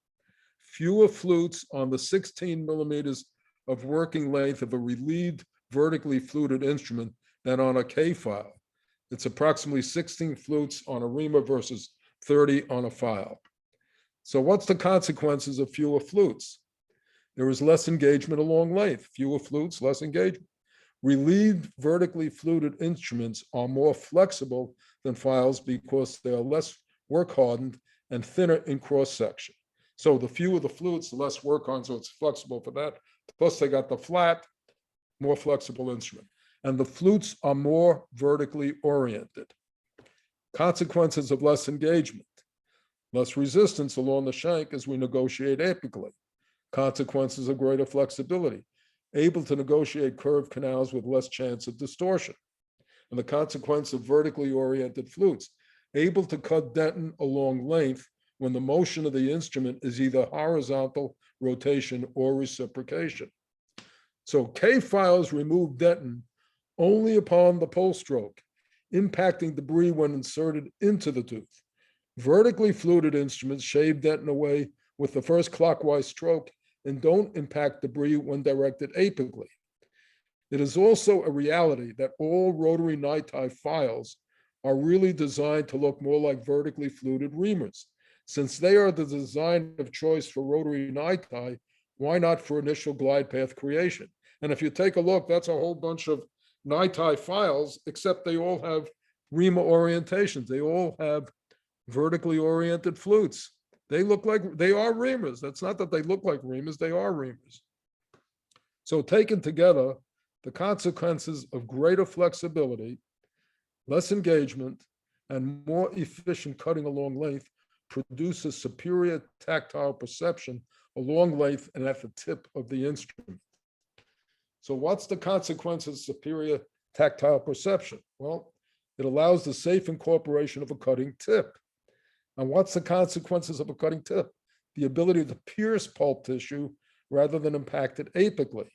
Fewer flutes on the 16 millimeters of working length of a relieved vertically fluted instrument than on a K file. It's approximately 16 flutes on a reamer versus 30 on a file. So what's the consequences of fewer flutes? There is less engagement along length, fewer flutes, less engagement. Relieved vertically fluted instruments are more flexible than files because they are less work hardened and thinner in cross section. So the fewer the flutes, the less work on, so it's flexible for that. Plus they got the flat, more flexible instrument. And the flutes are more vertically oriented. Consequences of less engagement. Less resistance along the shank as we negotiate apically. Consequences of greater flexibility, able to negotiate curved canals with less chance of distortion. And the consequence of vertically oriented flutes, able to cut dentin along length when the motion of the instrument is either horizontal rotation or reciprocation. So K files remove dentin only upon the pull stroke, impacting debris when inserted into the tooth. Vertically fluted instruments shave dentin away with the first clockwise stroke and don't impact debris when directed apically. It is also a reality that all rotary NiTi files are really designed to look more like vertically fluted reamers. Since they are the design of choice for rotary NiTi, why not for initial glide path creation? And if you take a look, that's a whole bunch of NiTi files, except they all have reamer orientations. They all have vertically oriented flutes. They look like, they are reamers. That's not that they look like reamers, they are reamers. So taken together, the consequences of greater flexibility, less engagement, and more efficient cutting along length produces superior tactile perception along length and at the tip of the instrument. So what's the consequence of superior tactile perception? Well, it allows the safe incorporation of a cutting tip. And what's the consequences of a cutting tip? The ability to pierce pulp tissue rather than impact it apically.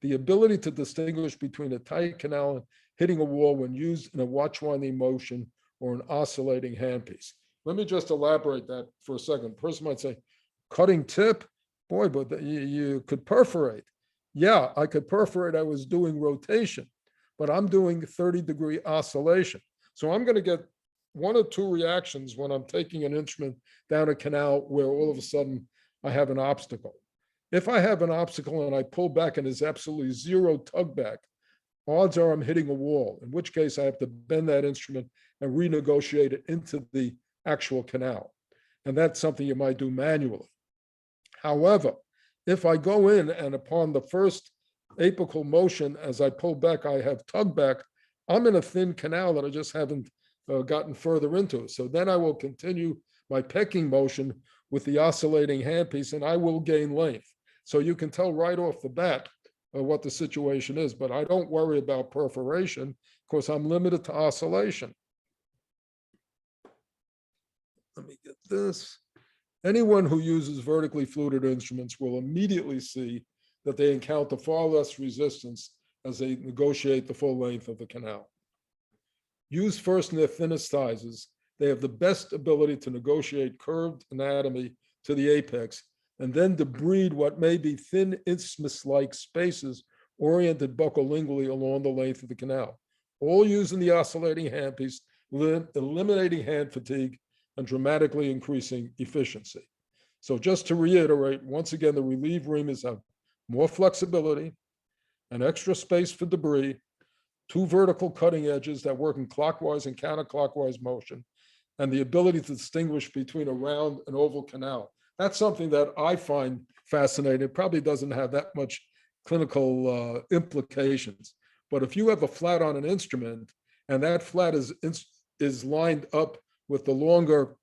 The ability to distinguish between a tight canal and hitting a wall when used in a watch winding motion or an oscillating handpiece. Let me just elaborate that for a second. A person might say, cutting tip? Boy, but you could perforate. Yeah, I could perforate. I was doing rotation, but I'm doing 30-degree oscillation. So I'm going to get one or two reactions when I'm taking an instrument down a canal where all of a sudden I have an obstacle. If I have an obstacle and I pull back and there's absolutely zero tug back, odds are I'm hitting a wall, in which case I have to bend that instrument and renegotiate it into the actual canal. And that's something you might do manually. However, if I go in and upon the first apical motion, as I pull back, I have tug back, I'm in a thin canal that I just haven't gotten further into. So then I will continue my pecking motion with the oscillating handpiece and I will gain length. So you can tell right off the bat what the situation is, but I don't worry about perforation because I'm limited to oscillation. Let me get this. Anyone who uses vertically fluted instruments will immediately see that they encounter far less resistance as they negotiate the full length of the canal. Used first in their thinnest sizes, they have the best ability to negotiate curved anatomy to the apex and then to breed what may be thin isthmus-like spaces oriented buccolingually along the length of the canal, all using the oscillating handpiece, eliminating hand fatigue and dramatically increasing efficiency. So just to reiterate, once again, the relieved reamers have more flexibility, an extra space for debris, two vertical cutting edges that work in clockwise and counterclockwise motion, and the ability to distinguish between a round and oval canal. That's something that I find fascinating. It probably doesn't have that much clinical implications. But if you have a flat on an instrument and that flat is lined up with the longer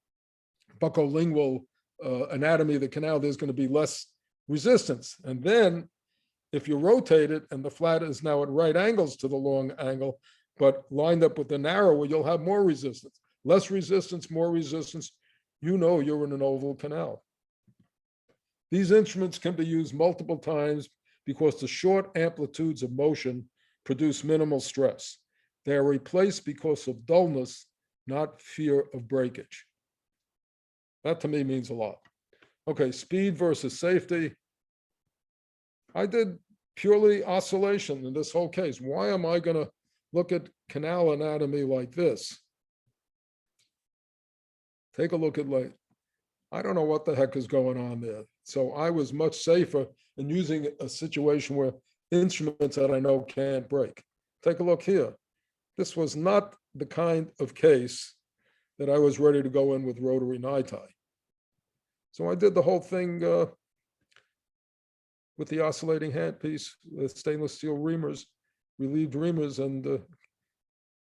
buccolingual anatomy of the canal, there's going to be less resistance. And then if you rotate it and the flat is now at right angles to the long angle, but lined up with the narrower, you'll have more resistance. Less resistance, more resistance, you know you're in an oval canal. These instruments can be used multiple times because the short amplitudes of motion produce minimal stress. They are replaced because of dullness, not fear of breakage. That to me means a lot. Okay, speed versus safety. I did purely oscillation in this whole case. Why am I going to look at canal anatomy like this? Take a look at I don't know what the heck is going on there. So I was much safer in using a situation where instruments that I know can't break. Take a look here. This was not the kind of case that I was ready to go in with rotary NiTi. So I did the whole thing with the oscillating handpiece, with stainless steel reamers, relieved reamers, and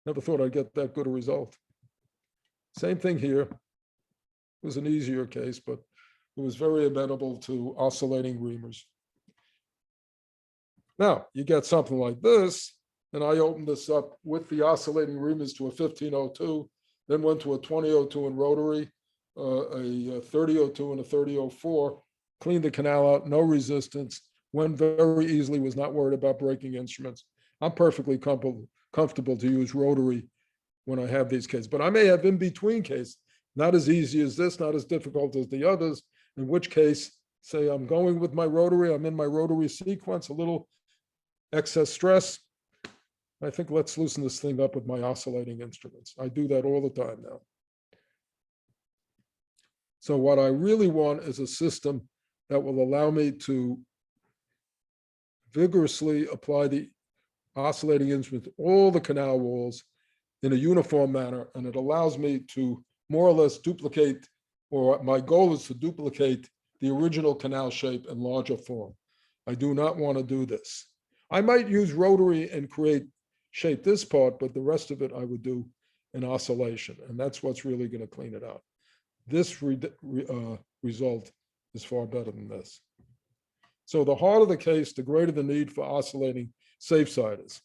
never thought I'd get that good a result. Same thing here. It was an easier case, but it was very amenable to oscillating reamers. Now, you get something like this, and I opened this up with the oscillating reamers to a 1502, then went to a 2002 in rotary, a 3002 and a 3004, cleaned the canal out, no resistance, went very easily, was not worried about breaking instruments. I'm perfectly comfortable to use rotary when I have these cases, but I may have in-between cases, not as easy as this, not as difficult as the others, in which case, say I'm going with my rotary, I'm in my rotary sequence, a little excess stress. I think let's loosen this thing up with my oscillating instruments. I do that all the time now. So what I really want is a system that will allow me to vigorously apply the oscillating instrument to all the canal walls in a uniform manner, and it allows me to more or less duplicate, or my goal is to duplicate the original canal shape in larger form. I do not want to do this. I might use rotary and shape this part, but the rest of it I would do in oscillation, and that's what's really going to clean it out. This result is far better than this. So the harder the case, the greater the need for oscillating safe-siders.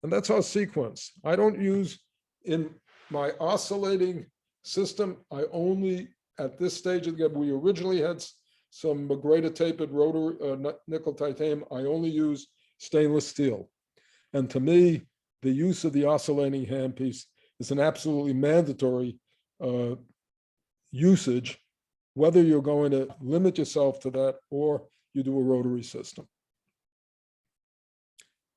And that's our sequence. I don't use, in my oscillating system, I only, at this stage of the game, we originally had some greater tapered rotary nickel titanium. I only use stainless steel. And to me, the use of the oscillating handpiece is an absolutely mandatory usage, whether you're going to limit yourself to that or you do a rotary system.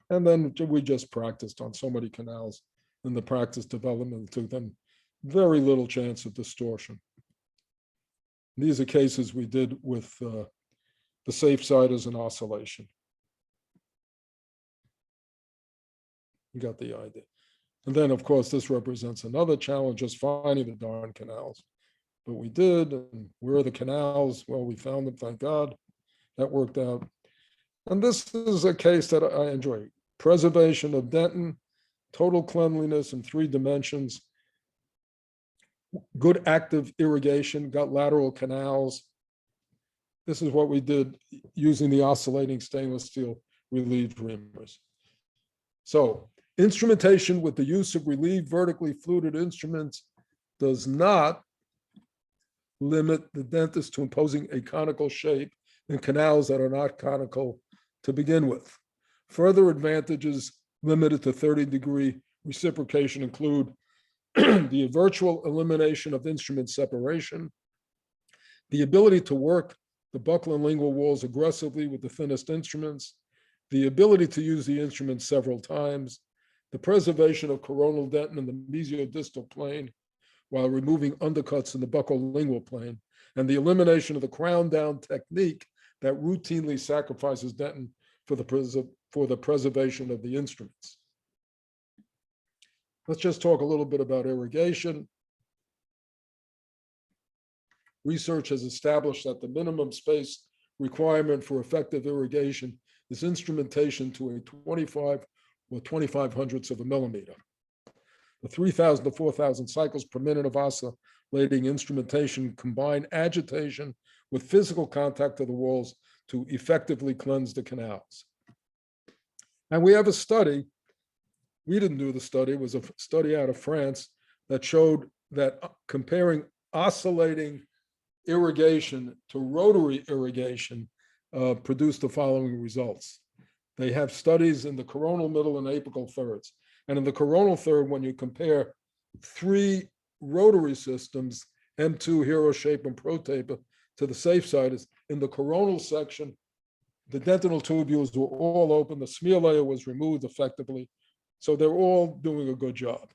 And then we just practiced on so many canals in the practice development to them, very little chance of distortion. These are cases we did with the safe siders and oscillation. You got the idea. And then, of course, this represents another challenge, just finding the darn canals. But we did. And where are the canals? Well, we found them, thank God. That worked out. And this is a case that I enjoy. Preservation of dentin, total cleanliness in 3 dimensions, good active irrigation, got lateral canals. This is what we did using the oscillating stainless steel relieved reamers. So instrumentation with the use of relieved vertically fluted instruments does not limit the dentist to imposing a conical shape in canals that are not conical to begin with. Further advantages limited to 30-degree reciprocation include the virtual elimination of instrument separation, the ability to work the buccal and lingual walls aggressively with the thinnest instruments, the ability to use the instrument several times, the preservation of coronal dentin in the mesiodistal plane while removing undercuts in the buccal lingual plane, and the elimination of the crown down technique that routinely sacrifices dentin for the preservation of the instruments. Let's just talk a little bit about irrigation. Research has established that the minimum space requirement for effective irrigation is instrumentation to a 25 or 25 hundredths of a millimeter. The 3,000 to 4,000 cycles per minute of oscillating instrumentation combine agitation with physical contact to the walls to effectively cleanse the canals. And we have a study, we didn't do the study, it was a study out of France that showed that comparing oscillating irrigation to rotary irrigation produced the following results. They have studies in the coronal, middle, and apical thirds. And in the coronal third, when you compare 3 rotary systems, M2, hero shape, and pro taper, to the safe side, is in the coronal section, the dentinal tubules were all open, the smear layer was removed effectively. So they're all doing a good job.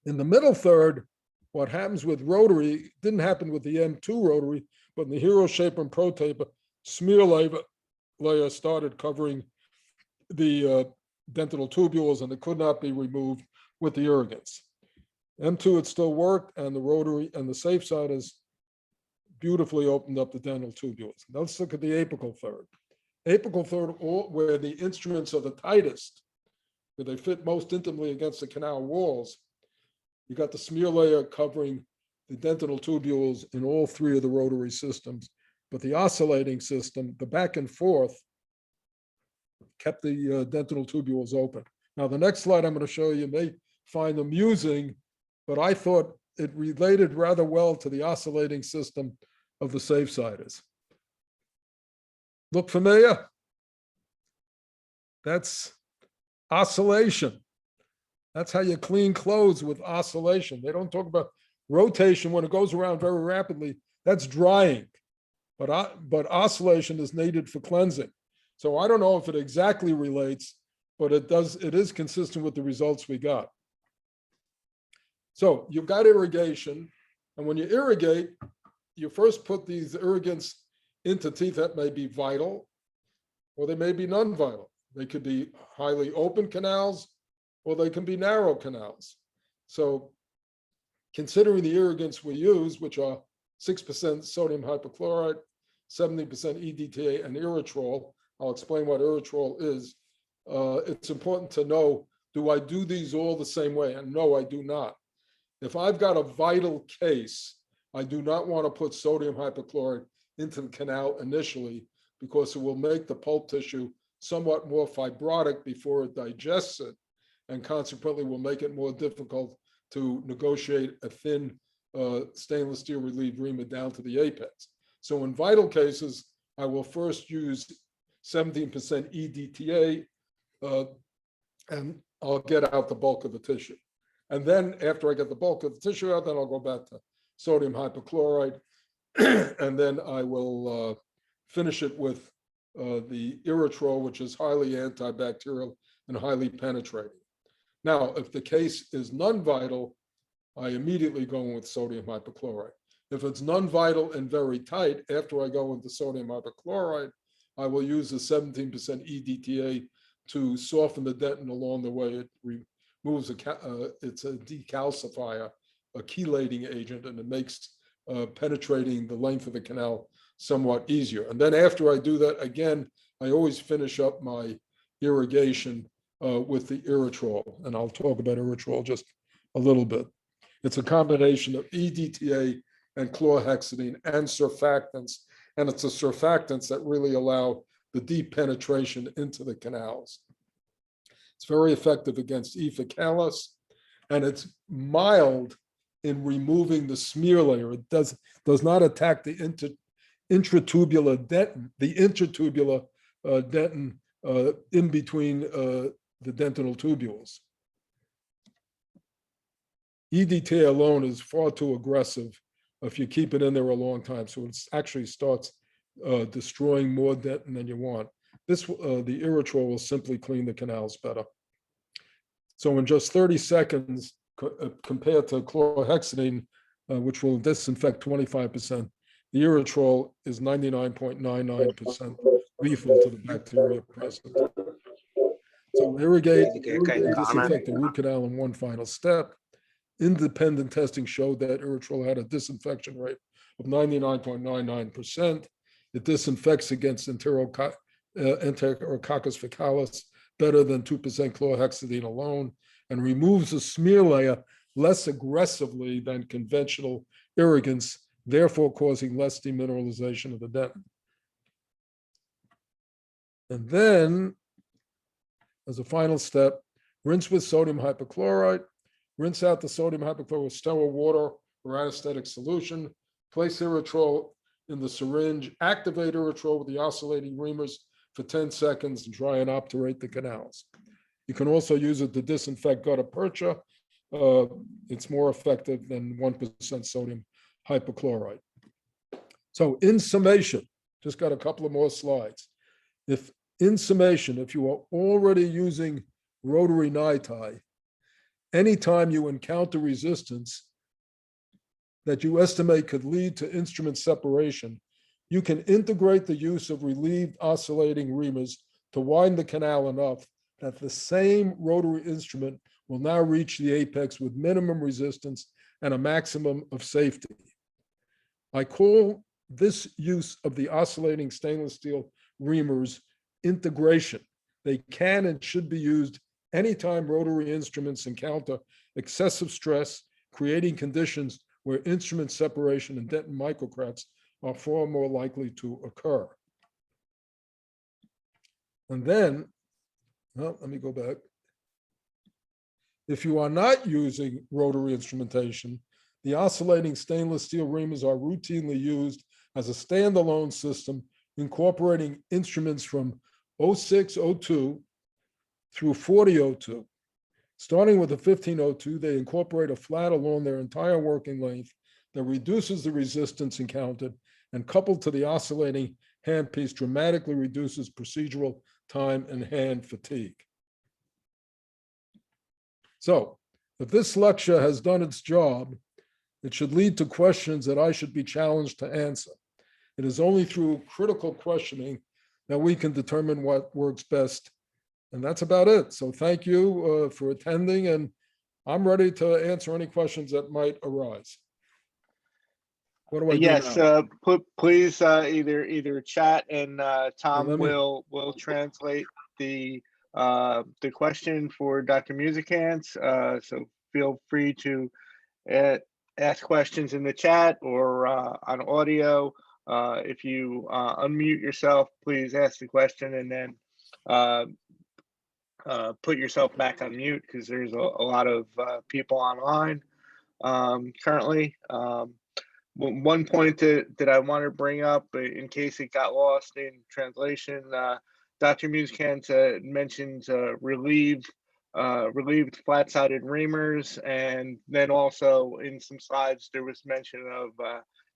In the middle third, what happens with rotary didn't happen with the M2 rotary, but in the hero shape and pro taper, smear layer started covering the dentinal tubules, and it could not be removed with the irrigants. M2, it still worked, and the rotary and the safe side has beautifully opened up the dental tubules. Now let's look at the apical third. Apical third, where the instruments are the tightest, where they fit most intimately against the canal walls, you got the smear layer covering the dentinal tubules in all 3 of the rotary systems, but the oscillating system, the back and forth, kept the dentinal tubules open. Now, the next slide I'm going to show you may find amusing, but I thought it related rather well to the oscillating system of the safe-siders. Look familiar? That's oscillation. That's how you clean clothes, with oscillation. They don't talk about rotation when it goes around very rapidly. That's drying, but oscillation is needed for cleansing. So I don't know if it exactly relates, but it is consistent with the results we got. So you've got irrigation, and when you irrigate, you first put these irrigants into teeth that may be vital, or they may be non-vital. They could be highly open canals, or they can be narrow canals. So considering the irrigants we use, which are 6% sodium hypochlorite, 70% EDTA, and Irrigation, I'll explain what Irrigation is. It's important to know, do I do these all the same way? And no, I do not. If I've got a vital case, I do not want to put sodium hypochlorite into the canal initially, because it will make the pulp tissue somewhat more fibrotic before it digests it, and consequently will make it more difficult to negotiate a thin stainless steel relieved reamer down to the apex. So in vital cases, I will first use 17% EDTA, and I'll get out the bulk of the tissue. And then after I get the bulk of the tissue out, then I'll go back to sodium hypochlorite, and then I will finish it with the Irrigation, which is highly antibacterial and highly penetrating. Now, if the case is non-vital, I immediately go in with sodium hypochlorite. If it's non-vital and very tight, after I go into sodium hypochlorite, I will use the 17% EDTA to soften the dentin along the way. It removes it's a decalcifier, a chelating agent, and it makes penetrating the length of the canal somewhat easier. And then after I do that, again, I always finish up my irrigation with the Irrigation, and I'll talk about Irrigation just a little bit. It's a combination of EDTA and chlorhexidine and surfactants, and it's the surfactants that really allow the deep penetration into the canals. It's very effective against E. faecalis, and it's mild in removing the smear layer. It does not attack the intratubular dentin in between the dentinal tubules. EDTA alone is far too aggressive if you keep it in there a long time. So it actually starts destroying more dentin than you want. The Irrigation will simply clean the canals better. So in just 30 seconds, compared to chlorhexidine, which will disinfect 25%, the Irrigation is 99.99% lethal to the bacteria present. So irrigate and disinfect the root canal in one final step. Independent testing showed that Irrigation had a disinfection rate of 99.99%. It disinfects against Enterococcus faecalis better than 2% chlorhexidine alone, and removes the smear layer less aggressively than conventional irrigants, therefore causing less demineralization of the dentin. And then, as a final step, rinse with sodium hypochlorite. Rinse out the sodium hypochlorite with sterile water or anesthetic solution. Place Irrigation in the syringe. Activate Irrigation with the oscillating reamers for 10 seconds and try and obturate the canals. You can also use it to disinfect gutta percha. It's more effective than 1% sodium hypochlorite. So in summation, just got a couple of more slides. In summation, if you are already using rotary NiTi, anytime you encounter resistance that you estimate could lead to instrument separation, you can integrate the use of relieved oscillating reamers to widen the canal enough that the same rotary instrument will now reach the apex with minimum resistance and a maximum of safety. I call this use of the oscillating stainless steel reamers integration. They can and should be used anytime rotary instruments encounter excessive stress, creating conditions where instrument separation and dentin microcracks are far more likely to occur. And then, well, let me go back. If you are not using rotary instrumentation, the oscillating stainless steel reamers are routinely used as a standalone system, incorporating instruments from 0602 through 4002. Starting with the 1502, they incorporate a flat along their entire working length that reduces the resistance encountered, and coupled to the oscillating handpiece dramatically reduces procedural time and hand fatigue. So if this lecture has done its job, it should lead to questions that I should be challenged to answer. It is only through critical questioning that we can determine what works best. And that's about it. So thank you for attending, and I'm ready to answer any questions that might arise. What do I do Yes, now? please either chat and Tom let me- will translate the question for Dr. Musicants. So feel free to ask questions in the chat or on audio. If you unmute yourself, please ask the question and then put yourself back on mute, because there's a lot of people online currently. One point that I want to bring up, in case it got lost in translation, Dr. Musicant mentions relieved flat-sided reamers, and then also in some slides there was mention of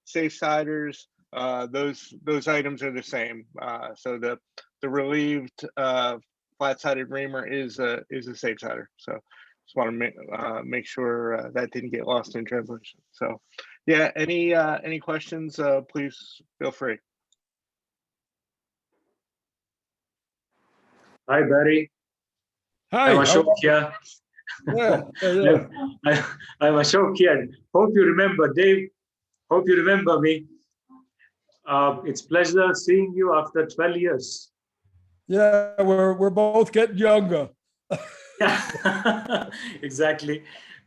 safe-siders. Those items are the same. So the relieved flat-sided reamer is a safe-sider. So just want to make sure that didn't get lost in translation. So yeah, any questions, please feel free. Hi, Betty. Hi. I'm how Ashok are here. you? Yeah, yeah. I'm Ashok here. Hope you remember, Dave. Hope you remember me. It's pleasure seeing you after 12 years. Yeah, we're both getting younger. Yeah, exactly.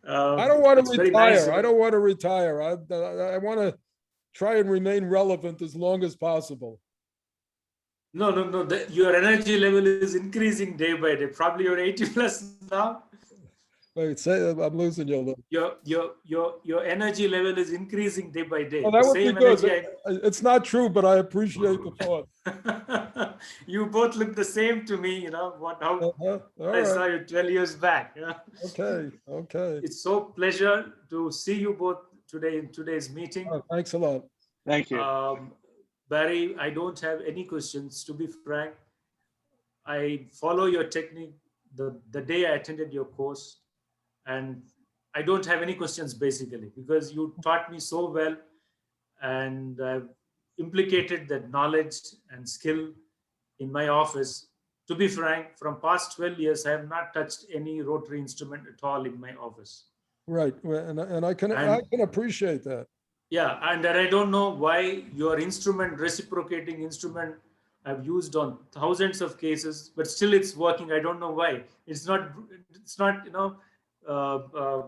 I don't want It's to very nice. retire. I don't want to retire. I want to try and remain relevant as long as possible. No. Your energy level is increasing day by day. Probably you're 80 plus now. Wait, say I'm losing you a little. Your energy level is increasing day by day. Well, The that would be same good. energy. It's not true, but I appreciate the thought. You both look the same to me. You know how All I saw right. you 12 years back. Yeah. Okay. Okay. It's so pleasure to see you both today in today's meeting. Oh, thanks a lot. Thank you. Barry, I don't have any questions. To be frank, I follow your technique the day I attended your course, and I don't have any questions basically because you taught me so well, and I've implicated that knowledge and skill in my office. To be frank, from past 12 years, I have not touched any rotary instrument at all in my office. Right. Well, and I can appreciate that. Yeah, and I don't know why your instrument, reciprocating instrument, I've used on thousands of cases, but still it's working. I don't know why. It's not, uh, uh,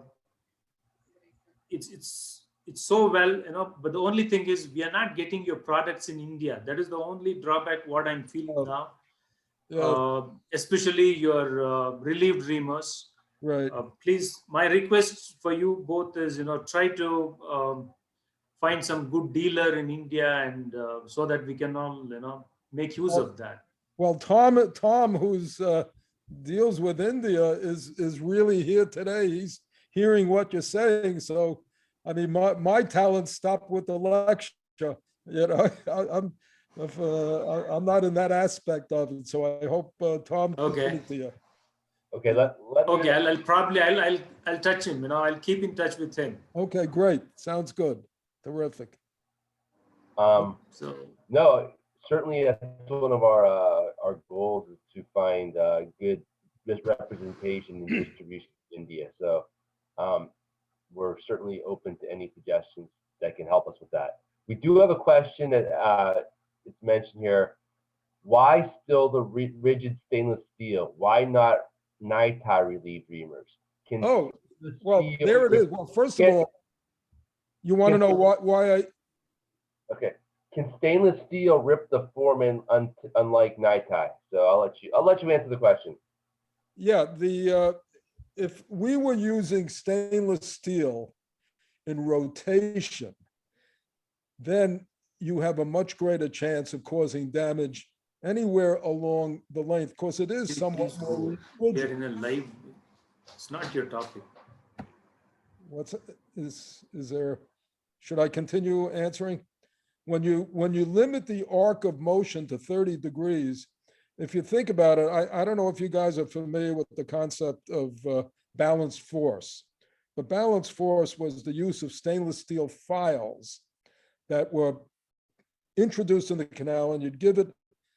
it's so well, but the only thing is we are not getting your products in India. That is the only drawback what I'm feeling now. Yeah. Especially your relieved reamers. Right. Please, my request for you both is, try to find some good dealer in India, and so that we can all, make use of that. Well, Tom, who's deals with India, is really here today. He's hearing what you're saying. So, I mean, my talents stop with the lecture. You know, I'm not in that aspect of it. So I hope Tom can Okay. put it to you. Okay, let me. Okay, I'll touch him. I'll keep in touch with him. Okay, great. Sounds good. Terrific. So No, certainly that's one of our goals is to find good representation and distribution in India. So we're certainly open to any suggestions that can help us with that. We do have a question that it's mentioned here. Why still the rigid stainless steel? Why not NiTi relief reamers? Can Oh, well, steel there it rip- is. Well, first of all, you want to know why I Okay. Can stainless steel rip the form in unlike NiTi? So I'll let you answer the question. yeah, if we were using stainless steel in rotation, then you have a much greater chance of causing damage anywhere along the length, because it is somewhat more we're rigid. in a live. It's not your topic. Is there? Should I continue answering? When you limit the arc of motion to 30 degrees, if you think about it, I don't know if you guys are familiar with the concept of balanced force. But balanced force was the use of stainless steel files that were introduced in the canal, and you'd give it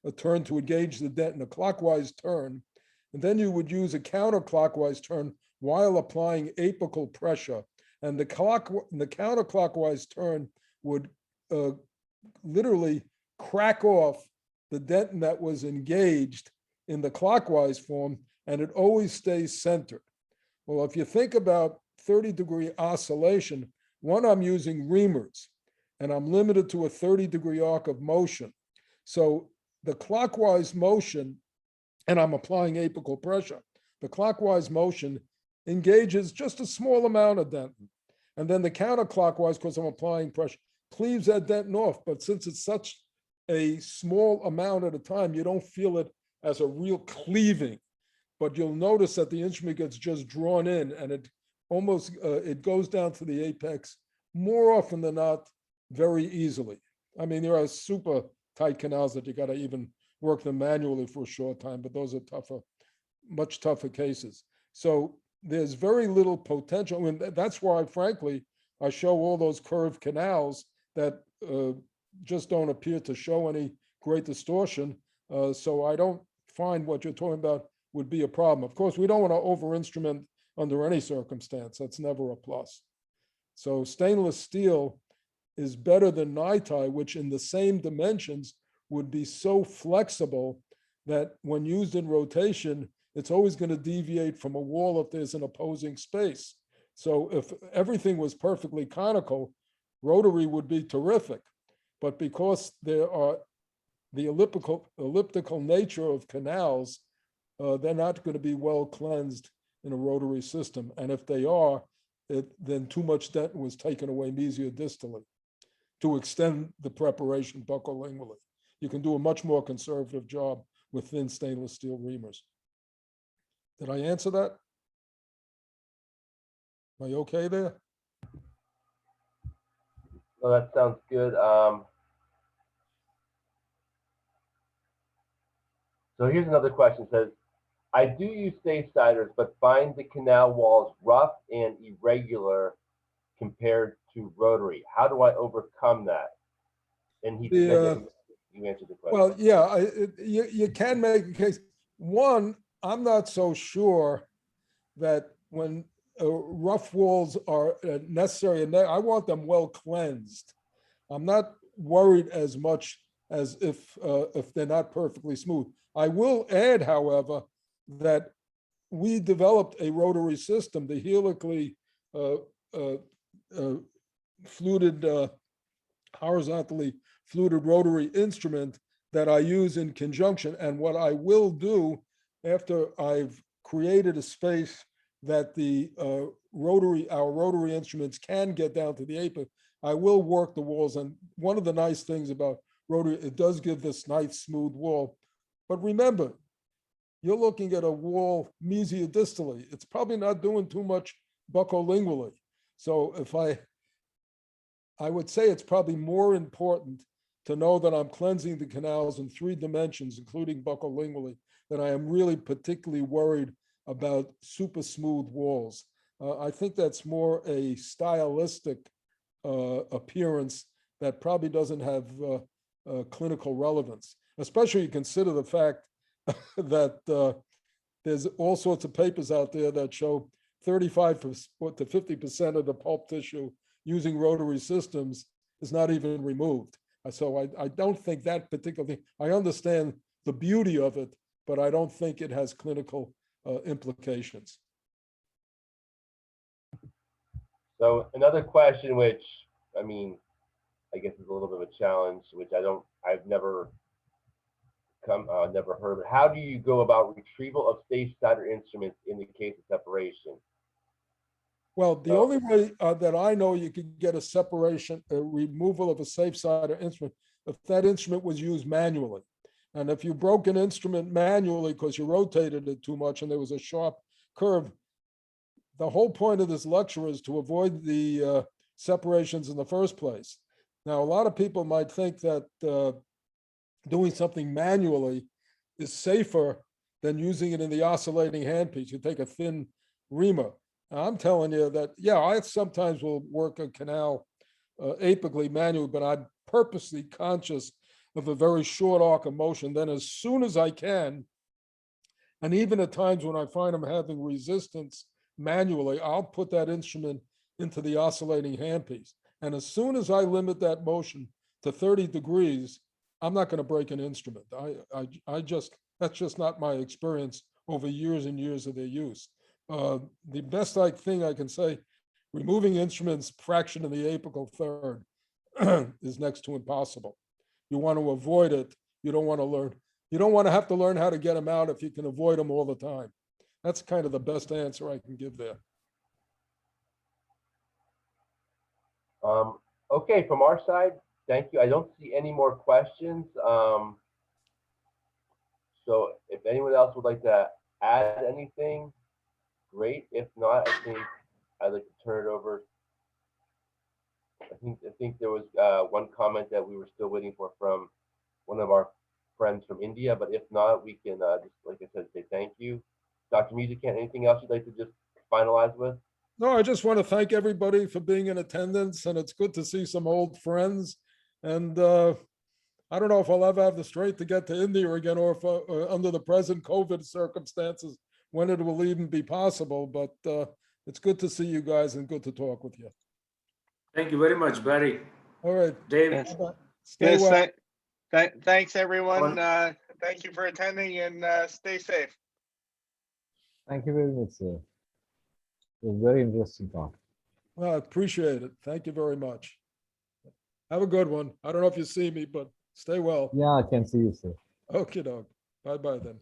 a turn to engage the dent in a clockwise turn, and then you would use a counterclockwise turn while applying apical pressure. And the counterclockwise turn would literally crack off the dentin that was engaged in the clockwise form, and it always stays centered. Well, if you think about 30-degree oscillation, one, I'm using reamers, and I'm limited to a 30-degree arc of motion. So the clockwise motion, and I'm applying apical pressure, the clockwise motion engages just a small amount of dentin. And then the counterclockwise, because I'm applying pressure, cleaves that dentin off. But since it's such a small amount at a time, you don't feel it as a real cleaving. But you'll notice that the instrument gets just drawn in, and it almost, it goes down to the apex more often than not very easily. I mean, there are super tight canals that you got to even work them manually for a short time, but those are tougher, much tougher cases. So there's very little potential. And that's why, frankly, I show all those curved canals that just don't appear to show any great distortion. So I don't find what you're talking about would be a problem. Of course, we don't want to over-instrument under any circumstance. That's never a plus. So stainless steel is better than nitrile, which in the same dimensions would be so flexible that when used in rotation, it's always going to deviate from a wall if there's an opposing space. So if everything was perfectly conical, rotary would be terrific. But because there are the elliptical nature of canals, they're not going to be well cleansed in a rotary system. And if they are, then too much dentin was taken away mesiodistally to extend the preparation buccolingually. You can do a much more conservative job with thin stainless steel reamers. Did I answer that? Am I okay there? No, that sounds good. So here's another question. It says, I do use stay-siders, but find the canal walls rough and irregular compared to rotary. How do I overcome that? And he said that you answered the question. Well, yeah, you can make a case. One, I'm not so sure that when rough walls are necessary, and I want them well cleansed. I'm not worried as much as if they're not perfectly smooth. I will add, however, that we developed a rotary system, the helically fluted, horizontally fluted rotary instrument that I use in conjunction. And what I will do after I've created a space that the our rotary instruments can get down to the apex, I will work the walls. And one of the nice things about rotary, it does give this nice smooth wall. But remember, you're looking at a wall mesiodistally. It's probably not doing too much buccolingually. So if I would say it's probably more important to know that I'm cleansing the canals in 3 dimensions, including buccolingually, than I am really particularly worried about super smooth walls. I think that's more a stylistic appearance that probably doesn't have clinical relevance, especially you consider the fact that there's all sorts of papers out there that show 35 to 50% of the pulp tissue using rotary systems is not even removed. So I don't think that particular thing, I understand the beauty of it, but I don't think it has clinical implications. So another question, which, I mean, I guess is a little bit of a challenge, which I've never heard. But how do you go about retrieval of stay-sider instruments in the case of separation? Well, the only way that I know you could get a separation, a removal of a safe-sider instrument, if that instrument was used manually. And if you broke an instrument manually because you rotated it too much and there was a sharp curve, the whole point of this lecture is to avoid the separations in the first place. Now, a lot of people might think that doing something manually is safer than using it in the oscillating handpiece. You take a thin reamer. I'm telling you that, yeah, I sometimes will work a canal apically manually, but I'm purposely conscious of a very short arc of motion. Then as soon as I can, and even at times when I find I'm having resistance manually, I'll put that instrument into the oscillating handpiece. And as soon as I limit that motion to 30 degrees, I'm not going to break an instrument. That's just not my experience over years and years of their use. The best thing I can say, removing instruments fraction of the apical third is next to impossible. You want to avoid it. You don't want to have to learn how to get them out if you can avoid them all the time. That's kind of the best answer I can give there. Okay, from our side, thank you. I don't see any more questions. So if anyone else would like to add anything, great. If not, I think I'd like to turn it over. I think there was one comment that we were still waiting for from one of our friends from India, but if not, we can just, like I said, say thank you. Dr. Musican, anything else you'd like to just finalize with? No, I just want to thank everybody for being in attendance, and it's good to see some old friends. And I don't know if I'll ever have the strength to get to India again, or if under the present COVID circumstances, when it will even be possible. But it's good to see you guys and good to talk with you. Thank you very much, Barry. All right. Dave, Yes. Bye-bye. Stay Yes, well. thanks, everyone. On- Thank you for attending and stay safe. Thank you very much, sir. It was very interesting talk. Well, I appreciate it. Thank you very much. Have a good one. I don't know if you see me, but stay well. Yeah, I can see you, sir. Okay, dog. Bye-bye then.